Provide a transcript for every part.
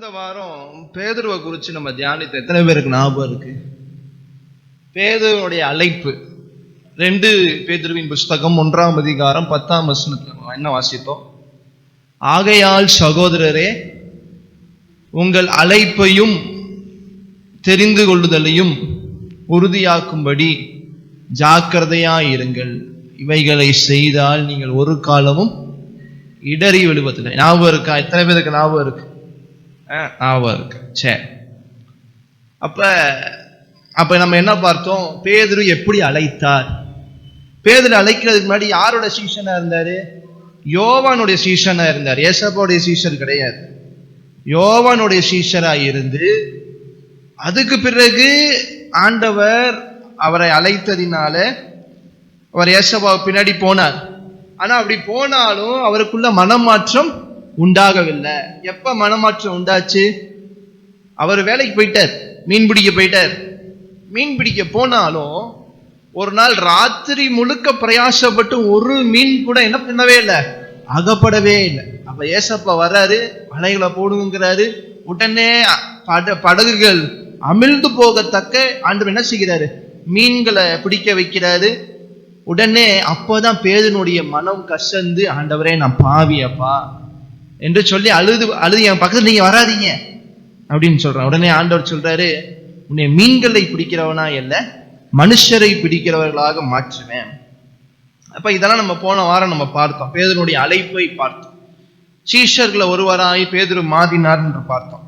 கடந்த வாரம் பேதுருவை குறித்து நம்ம தியானித்த எத்தனை பேருக்கு ஞாபகம் இருக்கு? பேதுருவுடைய அழைப்பு 2 பேதுருவின் புஸ்தகம் 1ஆம் அதிகாரம் 10ஆம் வசனத்துல என்ன வாசித்தோம்? ஆகையால் சகோதரரே, உங்கள் அழைப்பையும் தெரிந்து கொள்ளுதலையும் உறுதியாக்கும்படி ஜாக்கிரதையாயிருங்கள். இவைகளை செய்தால் நீங்கள் ஒரு காலமும் இடறி விழுவதில்லை. ஞாபகம் இருக்கா? எத்தனை பேருக்கு ஞாபகம் இருக்கு? ஞாபகம் இருக்கு. சரி, அப்ப நம்ம என்ன பார்த்தோம்? பேதுரு எப்படி அழைத்தார்? பேதுரு அழைக்கிறதுக்கு முன்னாடி யாரோட சீஷனா இருந்தாரு? யோவானுடைய சீஷனா இருந்தார். ஏசப்பாவுடைய சீஷர் கிடையாது. யோவானுடைய சீஷரா இருந்து அதுக்கு பிறகு ஆண்டவர் அவரை அழைத்ததினால அவர் ஏசப்பாவை பின்னாடி போனார். ஆனா அப்படி போனாலும் அவருக்குள்ள மனமாற்றம் உண்டாகவில்லை. எப்ப மனமாற்றம் உண்டாச்சு? அவர் வேலைக்கு போயிட்டார், மீன் பிடிக்க போயிட்டார். மீன் பிடிக்க போனாலும் ஒரு நாள் ராத்திரி முழுக்க பிரயாசப்பட்டு ஒரு மீன் கூட என்ன பண்ணவே இல்லை, அகப்படவே இல்லை. அப்ப ஏசப்பா வர்றாரு, வலைகளை போடுங்கிறாரு. உடனே படகுகள் அமிழ்ந்து போகத்தக்க ஆண்டவர் என்ன செய்கிறாரு? மீன்களை பிடிக்க வைக்கிறாரு. உடனே அப்போதான் பேதுனுடைய மனம் கசந்து, ஆண்டவரே நான் பாவியப்பா என்று சொல்லி அழுது என் பக்கத்துல நீங்க வராதீங்க அப்படின்னு சொல்றான். உடனே ஆண்டவர் சொல்றாரு, உன்னை மீன்களை பிடிக்கிறவனா இல்ல, மனுஷரை பிடிக்கிறவர்களாக மாற்றுவேன். அப்ப இதெல்லாம் நம்ம போன வாரம் நம்ம பார்த்தோம். பேதுருடைய அழைப்பை பார்த்தோம். சீஷர்களை ஒருவராய் பேதுரு மாறினார் என்று பார்த்தோம்.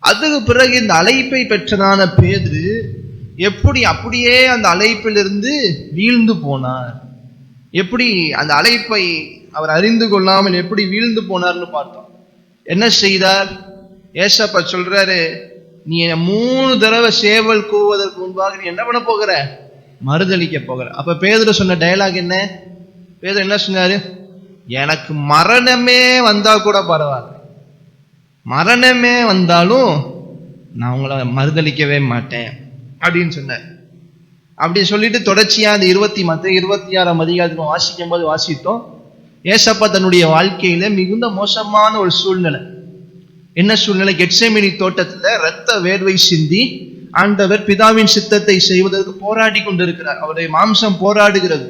அதுக்கு பிறகு இந்த அழைப்பை பெற்றதான பேதுரு எப்படி அப்படியே அந்த அழைப்பிலிருந்து வீழ்ந்து போனார், எப்படி அந்த அழைப்பை அவர் அறிந்து கொள்ளாமல் எப்படி வீழ்ந்து போனார்னு பார்த்தோம். என்ன செய்தார்? ஏசப்பா சொல்றாரு, நீ 3 தடவை சேவல் கூவதற்கு முன்பாக நீ என்ன பண்ண போகிற? மறுதளிக்க போகிற. அப்ப பேதுரு சொன்ன டயலாக் என்ன? பேதுரு என்ன சொன்னாரு? எனக்கு மரணமே வந்தா கூட பரவாயில்ல, மரணமே வந்தாலும் நான் உங்களை மறுதளிக்கவே மாட்டேன் அப்படின்னு சொன்னார். அப்படி சொல்லிட்டு தொடர்ச்சியா அந்த 26ஆம் அதிகாரத்தில் வாசிக்கும் போது வாசித்தோம், ஏசப்பா தன்னுடைய வாழ்க்கையில மிகுந்த மோசமான ஒரு சூழ்நிலை. என்ன சூழ்நிலை? கெத்செமனி தோட்டத்துல இரத்த வேர்வை சிந்தி ஆண்டவர் பிதாவின் சித்தத்தை செய்வதற்கு போராடி கொண்டிருக்கிறார். அவருடைய மாம்சம் போராடுகிறது.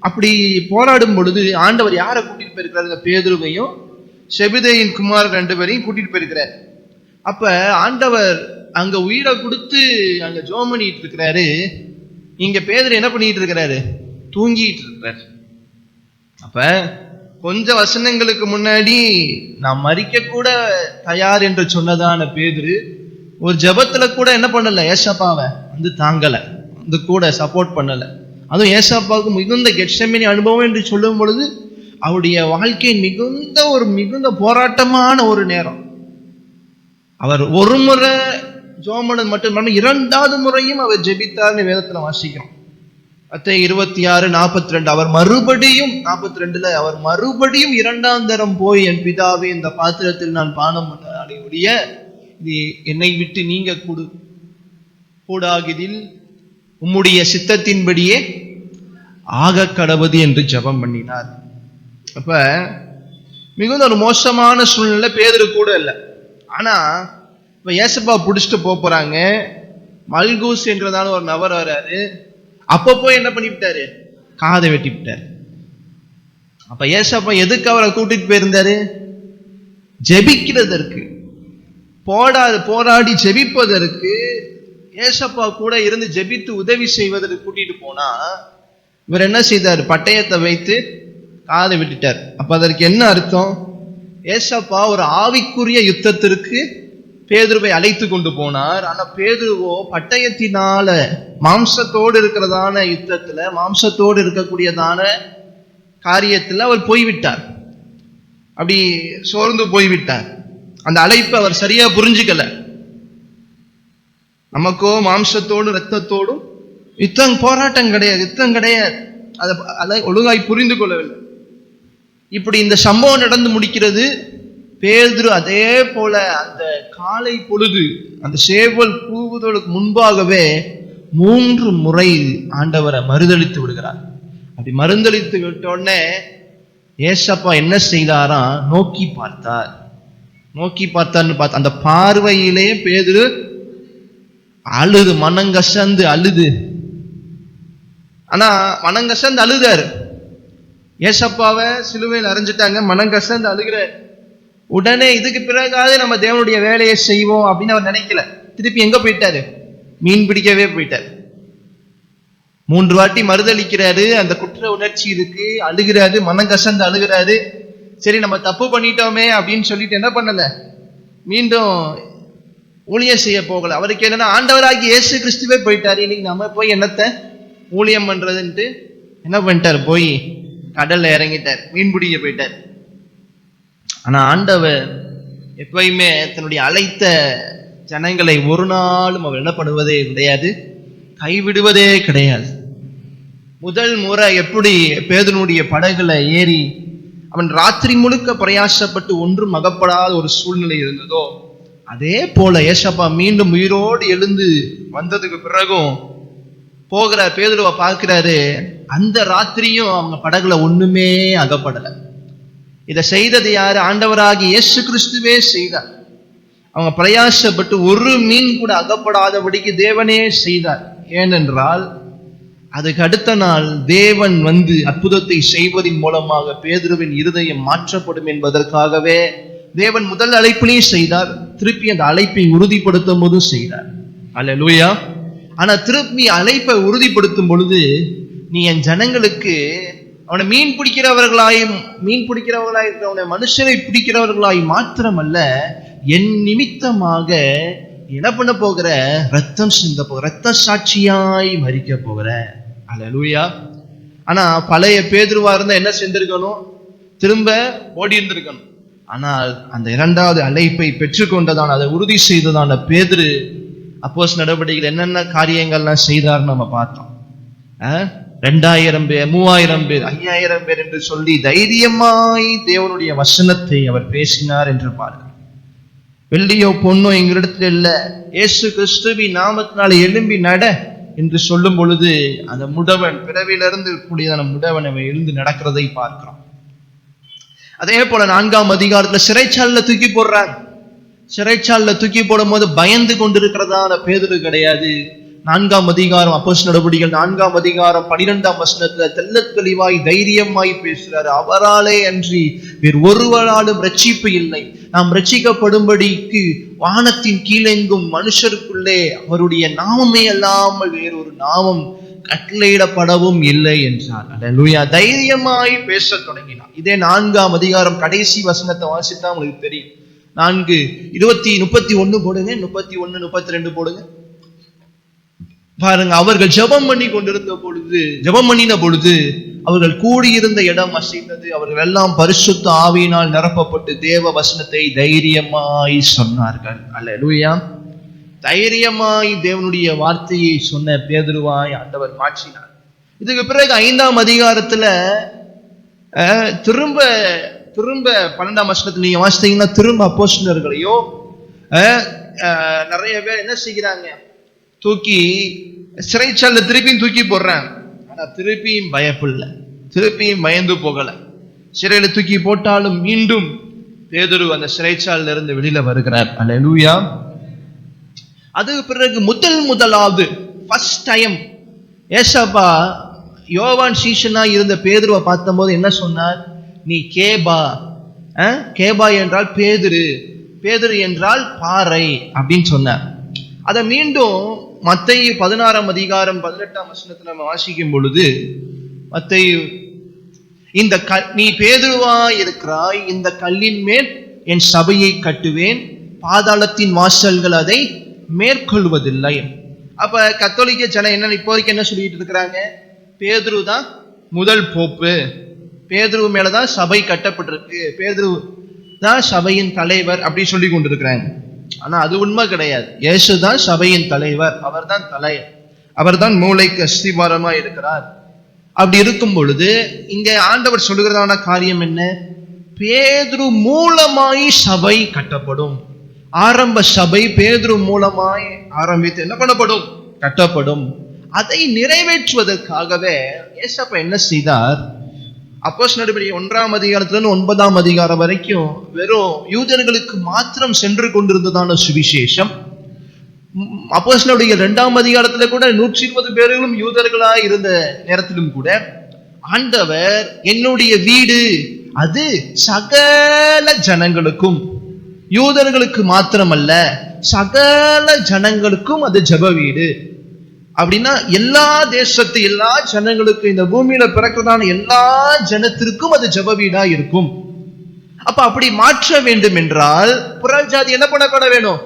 அப்படி போராடும் பொழுது ஆண்டவர் யாரை கூட்டிட்டு போயிருக்கிறார்? பேதுருவையும் செபதேயின் குமார் 2 பேரையும் கூட்டிட்டு போயிருக்கிறார். அப்ப ஆண்டவர் அங்க உயிரை கொடுத்து அங்க ஜெபம் பண்ணிட்டு இருக்கிறாரு. இங்க பேதுரு என்ன பண்ணிட்டு இருக்கிறாரு? தூங்கிட்டு இருக்கிறார். அப்ப கொஞ்ச வசனங்களுக்கு முன்னாடி நான் மரிக்க கூட தயார் என்று சொன்னதான பேதுரு ஒரு ஜெபத்துல கூட என்ன பண்ணல? ஏசப்பாவை தாங்கல, கூட சப்போர்ட் பண்ணல. அதுவும் ஏசப்பாவுக்கு மிகுந்த கெத்செமனி அனுபவம் என்று சொல்லும் பொழுது அவருடைய வாழ்க்கையின் மிகுந்த போராட்டமான ஒரு நேரம். அவர் ஒரு முறை ஜெபம் மட்டும் 2வது முறையும் அவர் ஜெபித்தார்னு வேதத்துல வாசிக்கிறோம். மத்தேயு 26:42 அவர் மறுபடியும் 42 அவர் மறுபடியும் 2ஆம் தரம் போய், என் பிதாவே, இந்த பாத்திரத்தில் நான் பானம் பண்ணக்கூடிய இது என்னை விட்டு நீங்க கூடாகிதில் உம்முடைய சித்தத்தின்படியே ஆக கடவுது என்று ஜெபம் பண்ணினார். அப்ப மிகுந்த ஒரு மோசமான சூழ்நிலை. பேதுரு கூட இல்லை. ஆனா இப்ப ஏசப்பா புடிச்சிட்டு போறாங்க. மல்கூஸ் என்றதான ஒரு நபர் வராரு. அப்ப போய் என்ன பண்ணிவிட்டாரு? காதை வெட்டி விட்டாரு. அப்ப ஏசப்பா எதுக்கு அவரை கூட்டிட்டு போயிருந்தாரு? ஜெபிக்கிறதற்கு, போராடி ஜெபிப்பதற்கு. ஏசப்பா கூட இருந்து ஜெபித்து உதவி செய்வதற்கு கூட்டிட்டு போனா இவர் என்ன செய்தார்? பட்டயத்தை வைத்து காதை விட்டுட்டார். அப்ப அதற்கு என்ன அர்த்தம்? ஏசப்பா ஒரு ஆவிக்குரிய யுத்தத்திற்கு பேதுருவை அழைத்து கொண்டு போனார். ஆனா பேதுருவோ பட்டயத்தினால மாம்சத்தோடு இருக்கிறதான யுத்தத்துல, மாம்சத்தோடு இருக்கக்கூடியதான காரியத்துல அவர் போய்விட்டார். அப்படி சோர்ந்து போய்விட்டார். அந்த அழைப்பு அவர் சரியா புரிஞ்சுக்கல. நமக்கோ மாம்சத்தோடும் இரத்தத்தோடும் போராட்டம் கிடையாது, யுத்தம் கிடையாது. அதை ஒழுங்காய் புரிந்து கொள்ளவில்லை. இப்படி இந்த சம்பவம் நடந்து முடிக்கிறது. பேதுரு அதே போல அந்த காலை பொழுது அந்த சேவல் கூவுதலுக்கு முன்பாகவே 3 முறை ஆண்டவரை மறுதளித்து விடுகிறார். அப்படி மறுதளித்து விட்ட உடனே ஏசப்பா என்ன செய்தாரா? நோக்கி பார்த்தார். நோக்கி பார்த்தான்னு பார்த்த அந்த பார்வையிலே பேதுரு அழுது, மனங்கசந்து அழுது. ஆனா மனங்கசந்து அழுதாரு. ஏசப்பாவை சிலுவையில் அறைஞ்சிட்டாங்க, மனங்கசந்து அழுகிறார். உடனே இதுக்கு பிறகாவது நம்ம தேவனுடைய வேலையை செய்வோம் அப்படின்னு அவர் நினைக்கல. திருப்பி எங்க போயிட்டாரு? மீன் பிடிக்கவே போயிட்டார். 3 வாட்டி மறுதளிக்கிறாரு. அந்த குற்ற உணர்ச்சி இருக்கு, அழுகிறாரு, மனங்கசந்து அழுகிறாரு. சரி நம்ம தப்பு பண்ணிட்டோமே அப்படின்னு சொல்லிட்டு என்ன பண்ணல, மீண்டும் ஊழியம் செய்ய போகல. அவருக்கு என்னன்னா, ஆண்டவராகி இயேசு கிறிஸ்துவே போயிட்டாரு, இன்னைக்கு நம்ம போய் என்னத்தை ஊழியம் பண்றதுன்ட்டு என்ன பண்ணிட்டார், போய் கடல்ல இறங்கிட்டார், மீன் பிடிக்க போயிட்டார். ஆனா ஆண்டவர் எப்பயுமே தன்னுடைய அழைத்த ஜனங்களை ஒரு நாளும் அவர் என்ன பண்ணுவதே கிடையாது, கைவிடுவதே கிடையாது. முதல் முறை எப்படி பேதுருடைய படகுல ஏறி அவன் ராத்திரி முழுக்க பிரயாசப்பட்டு ஒன்றும் அகப்படாத ஒரு சூழ்நிலை இருந்ததோ, அதே போல ஏசப்பா மீண்டும் உயிரோடு எழுந்து வந்ததுக்கு பிறகும் போகிற பேதுருவை பார்க்கிறாரு. அந்த ராத்திரியும் அவங்க படகுல ஒண்ணுமே அகப்படல. இதை செய்தது யாரு? ஆண்டவராகி இயேசு கிறிஸ்துவே செய்தார். அவங்க பிரயாசப்பட்டு ஒரு மீன் கூட அகப்படாதபடிக்கு தேவனே செய்தார். ஏனென்றால் அதுக்கு அடுத்த நாள் தேவன் வந்து அற்புதத்தை செய்வதன் மூலமாக பேதுருவின் இருதயம் மாற்றப்படும் என்பதற்காகவே தேவன் முதல் அழைப்பினையும் செய்தார், திருப்பி அந்த அழைப்பை உறுதிப்படுத்தும் போதும் செய்தார். அல்லேலூயா. ஆனா திருப்பி அழைப்பை உறுதிப்படுத்தும் பொழுது, நீ என் ஜனங்களுக்கு அவனை மீன் பிடிக்கிறவர்களாய் இருக்கிறவனை மனுஷரை பிடிக்கிறவர்களாய் மாத்திரமல்ல, என் நிமித்தமாக என்ன பண்ண போகிற, ரத்தம் சிந்த போகிற, ரத்த சாட்சியாய் மரிக்க போகிற. அல்லேலூயா. ஆனா பழைய பேதுருவா இருந்தா என்ன செஞ்சிருக்கணும், திரும்ப ஓடி இருந்திருக்கணும். ஆனால் அந்த 2வது அழைப்பை பெற்றுக்கொண்டதான், அதை உறுதி செய்ததான பேதுரு அப்போஸ்தலர் நடவடிக்கைகள் என்னென்ன காரியங்கள்லாம் செய்தார்னு நம்ம பார்த்தோம். 2000 பேர், 3000 பேர், 5000 பேர் என்று சொல்லி தைரியமாய் தேவனுடைய வசனத்தை அவர் பேசினார் என்று பாருங்கள். வெள்ளியோ பொண்ணோ எங்களிடத்துல இல்ல, இயேசு கிறிஸ்துவின் நாமத்தினால எழும்பி நட என்று சொல்லும் பொழுது அந்த முடவன், பிறவிலிருந்து கூடியதான முடவன் அவன் எழுந்து நடக்கிறதை பார்க்கிறோம். அதே போல 4ஆம் அதிகாரத்துல சிறைச்சாலையில தூக்கி போடுறாங்க. சிறைச்சாலையில தூக்கி போடும் போது பயந்து கொண்டிருக்கிறதான பேதுரு கிடையாது. 4ஆம் அதிகாரம் அப்போஸ்தலர் நடவடிக்கைகள் 4ஆம் அதிகாரம் 12ஆம் வசனத்துல தெள்ளத் தெளிவாய் தைரியமாய் பேசுறாரு. அவராலே அன்றி வேறு ஒருவராலும் ரட்சிப்பு இல்லை, நாம் ரட்சிக்கப்படும்படிக்கு வானத்தின் கீழெங்கும் மனுஷருக்குள்ளே அவருடைய நாமமே அல்லாமல் வேறொரு நாமம் கட்டளையிடப்படவும் இல்லை என்றார். அல்லேலூயா. தைரியமாய் பேச தொடங்கினார். இதே 4ஆம் அதிகாரம் கடைசி வசனத்தை வாசித்தா உங்களுக்கு தெரியும். 4:31 போடுங்க, 31, 32 போடுங்க பாருங்க. அவர்கள் ஜெபம் பண்ணின பொழுது அவர்கள் கூடியிருந்த இடம் அசைந்தது. அவர்கள் எல்லாம் பரிசுத்த ஆவியினால் நிரப்பப்பட்டு தேவ வசனத்தை தைரியமாய் சொன்னார்கள். அல்லேலூயா. தைரியமாய் தேவனுடைய வார்த்தையை சொன்ன பேதுருவாய் ஆண்டவர் மாற்றினார். இதுக்கு பிறகு 5ஆம் அதிகாரத்துல திரும்ப 12ஆம் வசனத்துல நீங்க வாசித்தீங்கன்னா, திரும்ப அப்போஸ்தலர்களையோ நிறைய பேர் என்ன செய்கிறாங்க, தூக்கி சிறைச்சாலையில திருப்பியும் தூக்கி போடுறாங்க. ஆனா திருப்பியும் பயப்படல, திருப்பியும் பயந்து போகல. சிறையில தூக்கி போட்டாலும் மீண்டும் பேதுரு அந்த சிறைச்சாலையில இருந்து வெளியில வருகிறார். அல்லேலூயா. அதுக்கு பிறகு முதலாவது ஃபர்ஸ்ட் டைம் ஏசப்பா யோவான் சீஷனா இருந்த பேதுருவை பார்த்தபோது என்ன சொன்னார், நீ கேபா, கேபா என்றால் பேதுரு, பேதுரு என்றால் பாறை அப்படின்னு சொன்னார். அதை மீண்டும் மத்தேயு 16ஆம் அதிகாரம் 18ஆம் வசனத்துல நம்ம வாசிக்கும் பொழுது, மத்தேயு, நீ பேதுருவாய் இருக்கிறாய், இந்த கல்லின் மேல் என் சபையை கட்டுவேன், பாதாளத்தின் வாசல்கள் அதை மேற்கொள்வதில்லை. அப்ப கத்தோலிக்க ஜனம் என்ன இப்போதைக்கு என்ன சொல்லிட்டு இருக்கிறாங்க, பேதுரு தான் முதல் போப்பு, பேதுரு மேலதான் சபை கட்டப்பட்டிருக்கு, பேதுரு தான் சபையின் தலைவர் அப்படி சொல்லி கொண்டிருக்கிறாங்க. ஆனா அது உண்மை கிடையாது. இயேசு தான் சபையின் தலைவர், அவர் தான் அவர் தான் மூளைக்கு அஸ்திவாரமா இருக்கிறார். அப்படி இருக்கும் பொழுது இங்க ஆண்டவர் சொல்லுகிறதான காரியம் என்ன, பேதுரு மூலமாய் சபை கட்டப்படும். ஆரம்ப சபை பேதுரு மூலமாய் ஆரம்பித்து என்ன பண்ணப்படும், கட்டப்படும். அதை நிறைவேற்றுவதற்காகவே ஏசப்பா என்ன செய்தார், அப்போஸ்தலர் நடவடிக்கை 1ஆம் அதிகாரத்திலிருந்து 9ஆம் அதிகாரம் வரைக்கும் வெறும் யூதர்களுக்கு மாத்திரம் சென்று கொண்டிருந்ததான சுவிசேஷம். அப்போஸ்தலருடைய 2ஆம் அதிகாரத்துல கூட 120 பேர்களும் யூதர்களாய் இருந்த நேரத்திலும் கூட ஆண்டவர் என்னுடைய வீடு அது சகல ஜனங்களுக்கும், யூதர்களுக்கு மாத்திரமல்ல சகல ஜனங்களுக்கும் அது ஜெப வீடு அப்படின்னா எல்லா தேசத்து எல்லா ஜனங்களுக்கு, இந்த பூமியில பிறக்கிறதான எல்லா ஜனத்திற்கும் அது ஜெப வீடா இருக்கும். அப்ப அப்படி மாற்ற வேண்டும் என்றால் புறஜாதி என்ன பண்ணப்பட வேணும்?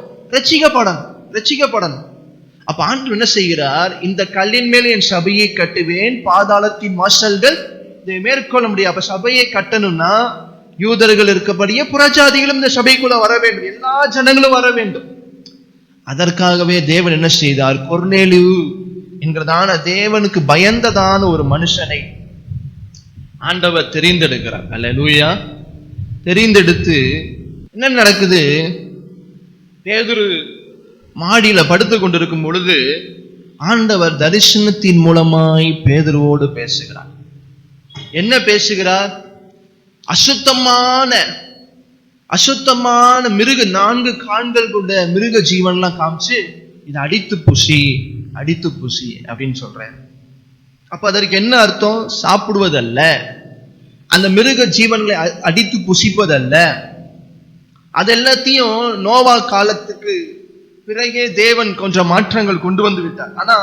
ரட்சிக்கப்படணும். அப்ப ஆண்டவர் என்ன செய்கிறார்? இந்த கல்லின் மேல் என் சபையை கட்டுவேன், பாதாளத்தின் வாசல்கள் இதை மேற்கொள்ள முடியும். அப்ப சபையை கட்டணும்னா யூதர்கள் இருக்கபடியே புறஜாதிகளும் இந்த சபைக்குள்ள வர வேண்டும், எல்லா ஜனங்களும் வர வேண்டும். அதற்காகவே தேவன் என்ன செய்தார்? கொர்நேலியு என்கிறதான தேவனுக்கு பயந்ததான ஒரு மனுஷனை ஆண்டவர் தெரிந்தெடுக்கிறார். அல்லேலூயா. தெரிந்தெடுத்து என்ன நடக்குது? பேதுரு மாடியில படுத்து கொண்டிருக்கும் பொழுது ஆண்டவர் தரிசனத்தின் மூலமாய் பேதுருவோடு பேசுகிறார். என்ன பேசுகிறார்? அசுத்தமான மிருக 4 கால்கள் கொண்ட மிருக ஜீவன்லாம் காமிச்சு இதை அடித்து புசி அப்படின்னு சொல்றேன். அப்ப அதற்கு என்ன அர்த்தம்? சாப்பிடுவதல்ல, அந்த மிருக ஜீவன்களை அடித்து புசிப்பதல்ல. அது எல்லாத்தையும் நோவா காலத்துக்கு பிறகே தேவன் கொஞ்சம் மாற்றங்கள் கொண்டு வந்து விட்டார். ஆனா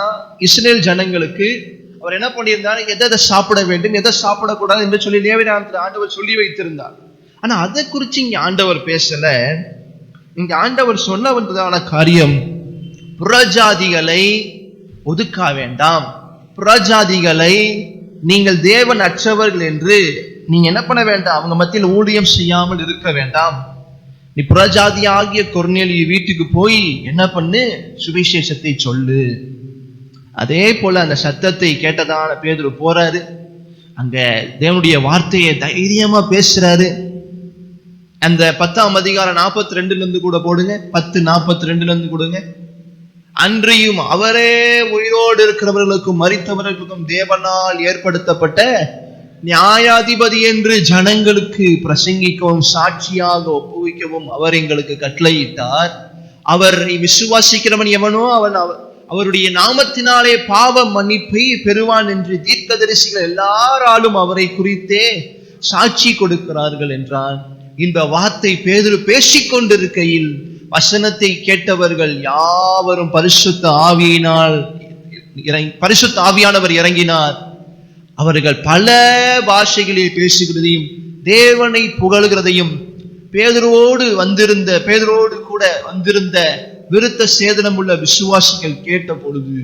இஸ்ரேல் ஜனங்களுக்கு அவர் என்ன பண்ணியிருந்தார்? எதை சாப்பிட வேண்டும், எதை சாப்பிடக்கூடாது என்று சொல்லி லேவியராகமத்தில் ஆண்டவர் சொல்லி வைத்திருந்தார். ஆனா அதை குறிச்சு இங்க ஆண்டவர் பேசல. இங்க ஆண்டவர் சொன்ன வந்ததான காரியம், புறஜாதிகளை ஒதுக்க வேண்டாம், புறஜாதிகளை நீங்கள் தேவன் அற்றவர்கள் என்று நீங்க என்ன பண்ண வேண்டாம், அவங்க மத்தியில் ஊழியம் செய்யாமல் இருக்க வேண்டாம். நீ புறஜாதி ஆகிய கொர்நேலியு வீட்டுக்கு போய் என்ன பண்ணு? சுவிசேஷத்தை சொல்லு. அதே போல அந்த சத்தத்தை கேட்டதான பேதுரு போறாரு, அங்க தேவனுடைய வார்த்தையை தைரியமா பேசுறாரு. அந்த 10ஆம் அதிகாரம் 42 இருந்து கூட போடுங்க, 10:42 இருந்து கொடுங்க. அன்றியும் அவரே உயிரோடு இருக்கிறவர்களுக்கும் மரித்தவர்களுக்கும் தேவனால் ஏற்படுத்தப்பட்ட நியாயாதிபதி என்று ஜனங்களுக்கு பிரசங்கிக்கவும் சாட்சியாக ஒப்புவிக்கவும் அவர் எங்களுக்கு கட்டளையிட்டார். அவரை விசுவாசிக்கிறவன் எவனோ அவன் அவருடைய நாமத்தினாலே பாவ மன்னிப்பை பெறுவான் என்று தீர்க்கதரிசிகள் எல்லாராலும் அவரை குறித்தே சாட்சி கொடுக்கிறார்கள் என்றான். இந்த வார்த்தை பேதுரு பேசிக்கொண்டிருக்கையில் வசனத்தை கேட்டவர்கள் யாவரும் பரிசுத்த ஆவியானவர் இறங்கினார். அவர்கள் பல பாஷைகளில் பேசுகிறதையும் தேவனை புகழ்கிறதையும் பேதுருவோடு கூட வந்திருந்த விருத்த சேதனம் உள்ள விசுவாசிகள் கேட்ட பொழுது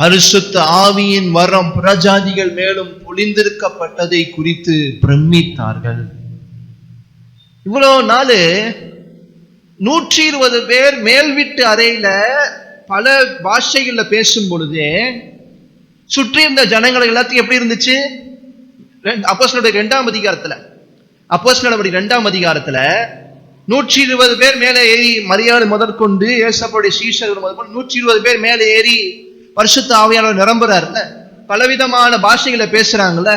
பரிசுத்த ஆவியின் வரம் புறஜாதிகள் மேலும் பொழிந்திருக்கப்பட்டதை குறித்து பிரமித்தார்கள். இவ்வளவு நாள் 120 பேர் மேல் வீட்டு அறையில பல பாஷைகள்ல பேசும் பொழுதே சுற்றி இருந்த ஜனங்களை எல்லாத்தையும் எப்படி இருந்துச்சு? அப்போஸ்தலர் 2ஆம் அதிகாரத்துல 120 பேர் மேலே ஏறி, மரியாதை முதற்கொண்டு ஏசப்பாவுடைய சீஷர்கள் முதற்கொண்டு 120 பேர் மேலே ஏறி பரிசுத்த ஆவியானவர் நிரம்புறாருல்ல, பலவிதமான பாஷைகளை பேசுறாங்கல்ல.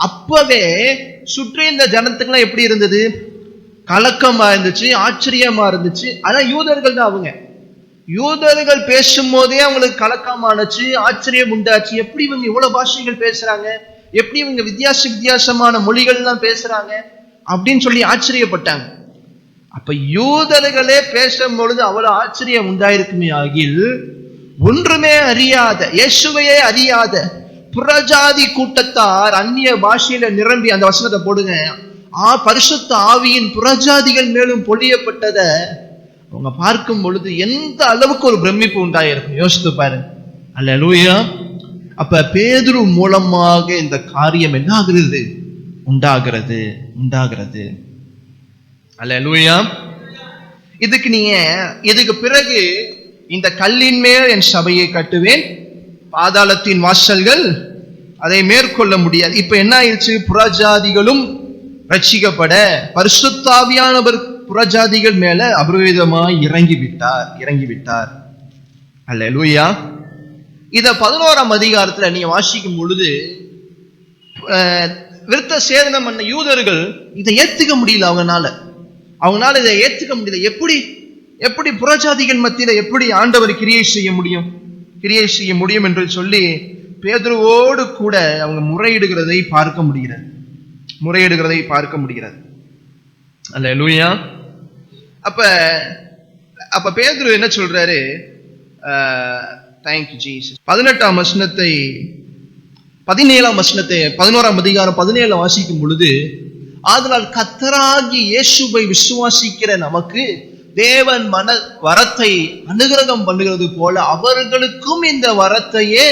அப்பவே சுற்றி இந்த ஜனத்துக்குலாம் எப்படி இருந்தது? கலக்கமா இருந்துச்சு, ஆச்சரியமா இருந்துச்சு. ஆனா யூதர்கள் தான் அவங்க. யூதர்கள் பேசும் போதே அவங்களுக்கு கலக்கமானச்சு, ஆச்சரியம் உண்டாச்சு. எப்படி இவங்க இவ்வளவு பாஷைகள் பேசுறாங்க, எப்படி இவங்க வித்தியாசமான மொழிகள் எல்லாம் பேசுறாங்க அப்படின்னு சொல்லி ஆச்சரியப்பட்டாங்க. அப்ப யூதர்களே பேசும் பொழுது அவ்வளவு ஆச்சரியம் உண்டாயிருக்குமே ஆகில், ஒன்றுமே அறியாத, இயேசுவையே அறியாத புறஜாதி கூட்டத்தார் அந்நிய பாஷையில நிரம்பி, அந்த வசனத்தை போடுங்க, பரிசுத்த ஆவியின் புறஜாதிகள் மேலும் பொழியப்பட்டத அவங்க பார்க்கும் பொழுது எந்த அளவுக்கு ஒரு பிரமிப்பு உண்டாயிருக்கும் யோசித்து பாருங்க. அல்லேலூயா. அப்ப பேதுரு மூலமாக இந்த காரியம் என்ன ஆகிறது? உண்டாகிறது. அல்லேலூயா. இதுக்கு பிறகு இந்த கல்லின் மேல் என் சபையை கட்டுவேன், பாதாளத்தின் வாசல்கள் அதை மேற்கொள்ள முடியாது. இப்ப என்ன ஆயிடுச்சு? புறஜாதிகளும் ரட்சிக்கப்பட பரிசுத்த ஆவியானவர் புறஜாதிகள் மேல அபரிவிதமாய் இறங்கி விட்டார். அல்லேலூயா. இத 11ஆம் அதிகாரத்துல நீங்க வாசிக்கும் பொழுது விருத்த சேதனம் பண்ண யூதர்கள் இதை ஏத்துக்க முடியல. அவங்களால இதை ஏத்துக்க முடியல. எப்படி புறஜாதிகள் மத்தியில எப்படி ஆண்டவர் கிரியை செய்ய முடியும் என்று சொல்லி பேதுருவோடு கூட அவங்க முறையிடுகிறதை பார்க்க முடிகிறது. அல்லேலூயா. அப்ப பேதுரு என்ன சொல்றாரு? Thank you Jesus. 18ஆம் வசனத்தை 11ஆம் அதிகாரம் 17 வாசிக்கும் பொழுது, ஆதலால் கர்த்தராகிய இயேசுவை விசுவாசிக்கிற நமக்கு தேவன் வரத்தை அனுகிரகம் பண்ணுகிறது போல அவர்களுக்கும் இந்த வரத்தையே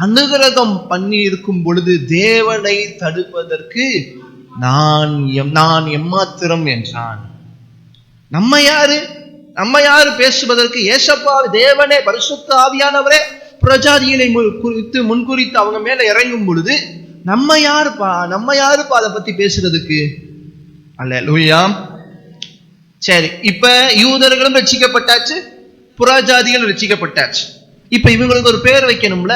அனுகிரகம் பண்ணி இருக்கும் பொழுது தேவனை தடுப்பதற்கு நான் எம்மாத்திரம் என்றான். நம்ம யாரு பேசுவதற்கு? ஏசப்பா தேவனே, பரிசுத்த ஆவியானவரே புறஜாதிகளை முன்குறித்து அவங்க மேல இறங்கும் பொழுது நம்ம யாருப்பா அதை பத்தி பேசுறதுக்கு? அல்லேலூயா. சரி, இப்ப யூதர்களும் ரட்சிக்கப்பட்டாச்சு, புறஜாதிகள் ரட்சிக்கப்பட்டாச்சு. இப்ப இவங்களுக்கு ஒரு பேர் வைக்கணும்ல.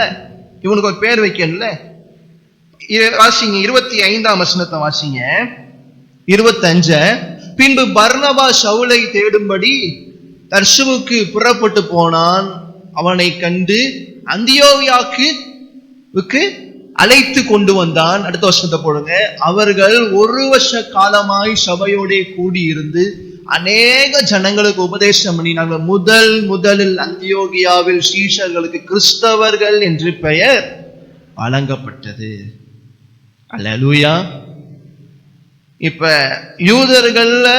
வாசிங்க 25ஆம் வசனத்தை வாசிங்க. 25. பின்பு பர்னபா சவுலை தேடும்படி தர்சுவுக்கு புறப்பட்டு போனான். அவனை கண்டு அந்தியோகியாவுக்கு அழைத்து கொண்டு வந்தான். அடுத்த வசனத்தை போடுங்க. அவர்கள் 1 வருஷ காலமாய் சபையோட கூடியிருந்து அநேக ஜனங்களுக்கு உபதேசம் பண்ணினாங்க. முதலில் அந்தியோகியாவில் சீஷர்களுக்கு கிறிஸ்தவர்கள் என்று பெயர் வழங்கப்பட்டது. அல்லேலூயா. இப்ப யூதர்களை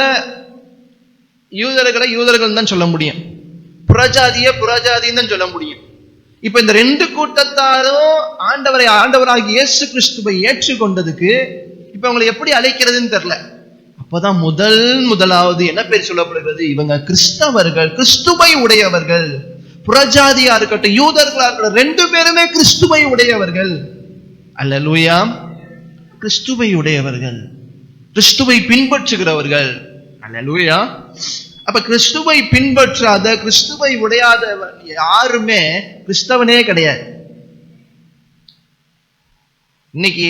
தான் சொல்ல முடியும், புறஜாதின்னு தான் சொல்ல முடியும். இப்ப இந்த 2 கூட்டத்தாரும் ஆண்டவராகிய இயேசு கிறிஸ்துவை ஏற்றுக்கொண்டதுக்கு இப்ப அவங்களை எப்படி அழைக்கிறதுன்னு தெரியல. அப்பதான் முதலாவது என்ன பேர் சொல்லப்படுகிறது? இவங்க கிறிஸ்தவர்கள், கிறிஸ்துவை உடையவர்கள். புறஜாதியா இருக்கட்டும், யூதர்களா இருக்கட்டும், 2 பேருமே கிறிஸ்துவை உடையவர்கள். அல்லேலூயா. கிறிஸ்துவை உடையவர்கள், கிறிஸ்துவை பின்பற்றுகிறவர்கள். அல்லேலூயா. அப்ப கிறிஸ்துவை பின்பற்றாத, கிறிஸ்துவை உடையாத யாருமே கிறிஸ்தவனே கிடையாது. இன்னைக்கு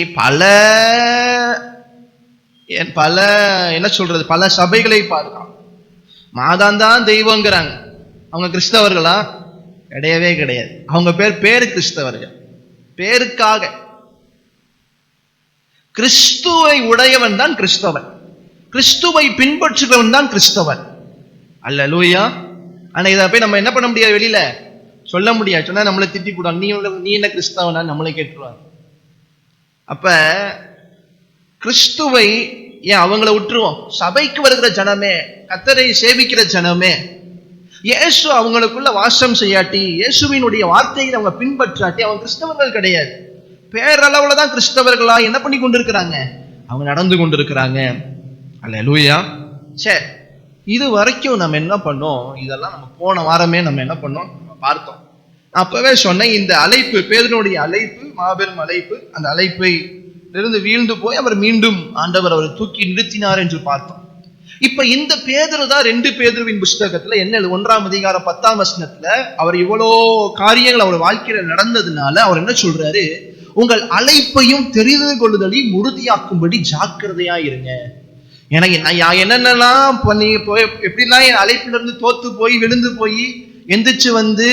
பல சபைகளை பார்க்கலாம். மாதாந்தான் தெய்வங்கிறாங்க. அவங்க கிறிஸ்தவர்களா? கிடையவே கிடையாது. அவங்க பேரு கிறிஸ்தவர்கள். பேருக்காக. கிறிஸ்துவை உடையவன் தான் கிறிஸ்தவன், கிறிஸ்துவை பின்பற்றுகிறவன் தான் கிறிஸ்தவன். அல்லேலூயா. ஆனா இதை போய் நம்ம என்ன பண்ண முடியாது, வெளியில சொல்ல முடியாது. சொன்னா நம்மளை திட்டி கூடாது. நீ என்ன கிறிஸ்தவனா நம்மளை கேட்டுருவாங்க. அப்ப கிறிஸ்துவை ஏன் அவங்கள விட்டுருவோம்? சபைக்கு வருகிற ஜனமே, கர்த்தரை சேவிக்கிற ஜனமே, இயேசு அவங்களுக்குள்ள வாசம் செய்யாட்டி, இயேசுவினுடைய வார்த்தையை அவங்க பின்பற்றாட்டி அவங்க கிறிஸ்தவர்கள் கிடையாது. பேரளவுல தான் கிறிஸ்தவர்களா என்ன பண்ணி கொண்டிருக்கிறாங்க? அவங்க நடந்து கொண்டிருக்கிறாங்க. அல்லேலூயா. சரி, இது வரைக்கும் நம்ம என்ன பண்ணோம்? இதெல்லாம் நம்ம போன வாரமே நம்ம என்ன பண்ணோம்? பார்த்தோம். அப்பவே சொன்னேன், இந்த அழைப்பு, பேதுருடைய அழைப்பு மாபெரும் அழைப்பு. அந்த அழைப்பை இருந்து வீழ்ந்து போய் அவர் மீண்டும் ஆண்டவர் அவரை தூக்கி நிறுத்தினார் என்று பார்த்தோம். இப்ப இந்த பேதுரு தான் 2 பேதுருவின் புஸ்தகத்துல என்ன 1ஆம் அதிகாரம் 10ஆம் வசனத்துல அவர் இவ்வளோ காரியங்கள் அவர் வாழ்க்கையில நடந்ததுனால அவர் என்ன சொல்றாரு? உங்கள் அழைப்பையும் தெரிந்து கொள்ளுதலையும் உறுதியாக்கும்படி ஜாக்கிரதையா இருங்க. எனக்கு நான் என்னென்னலாம் பண்ணி போய், எப்படிலாம் என் அழைப்புல இருந்து தோத்து போய் விழுந்து போய் எந்திரிச்சு வந்து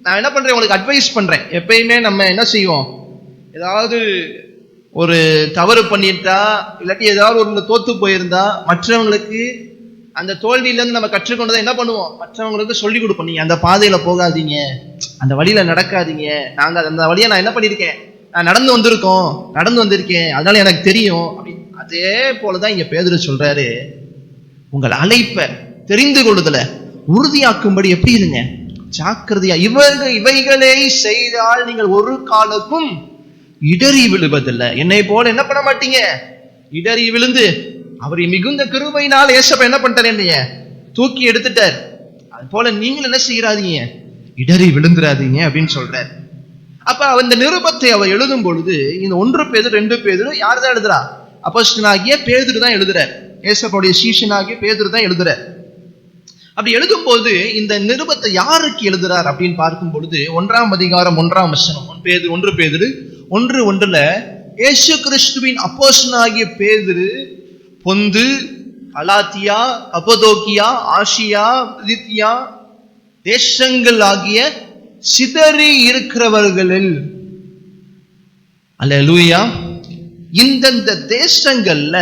நான் என்ன பண்றேன், உங்களுக்கு அட்வைஸ் பண்றேன். எப்பயுமே நம்ம என்ன செய்வோம்? ஏதாவது ஒரு தவறு பண்ணிட்டா, இல்லாட்டி ஏதாவது ஒரு தோத்து போயிருந்தா மற்றவங்களுக்கு அந்த தோல்வியிலேருந்து நம்ம கற்றுக்கொண்டதை என்ன பண்ணுவோம்? மற்றவங்களுக்கு சொல்லிக் கொடுப்போம். நீங்க அந்த பாதையில போகாதீங்க, அந்த வழியில நடக்காதீங்க. அந்த வழியை நான் என்ன பண்ணியிருக்கேன், நான் நடந்து வந்திருக்கேன், அதனால எனக்கு தெரியும் அப்படி. அதே போலதான் இங்க பேதுரு சொல்றாரு, உங்கள் அழைப்பை தெரிந்து கொள்ளுதல உறுதியாக்கும்படி எப்படி இருங்க? ஜாக்கிரதையா. இவைகளை செய்தால் நீங்கள் ஒரு காலக்கும் இடறி விழுவதில்லை. என்னை போல என்ன பண்ண மாட்டீங்க? இடறி விழுந்து அவரை மிகுந்த கிருபையினால் ஏசப்ப என்ன பண்ணிட்டார்? என்னைய தூக்கி எடுத்துட்டார். அது போல நீங்கள் என்ன செய்யறாதீங்க? இடறி விழுந்துராதீங்க அப்படின்னு சொல்றார். அப்ப அந்த நிருபத்தை அவர் எழுதும் பொழுது இந்த 1 பேதுரு 2 பேதுரு யார் தான் எழுதுறா? அப்போஸ்தலனாகிய பேதுரு தான் எழுதுறார். ஏசப்பாவுடைய சீஷனாகிய பேதுரு தான் எழுதுறார். அப்படி எழுதும் போது இந்த நிருபத்தை யாருக்கு எழுதுறார் அப்படின்னு பார்க்கும் பொழுது 1ஆம் அதிகாரம் 1ஆம் வசனம் 1 பேதுரு 1:1 இயேசு கிறிஸ்துவின் அப்போஸ்தலனாகிய பேதுரு பொந்து, கலாத்தியா, கப்பதோக்கியா, ஆசியா, பிலித்தியா தேசங்கள் ஆகிய சிதறி இருக்கிறவர்களில், அல்லேலூயா, இந்தந்த தேசங்கள்ல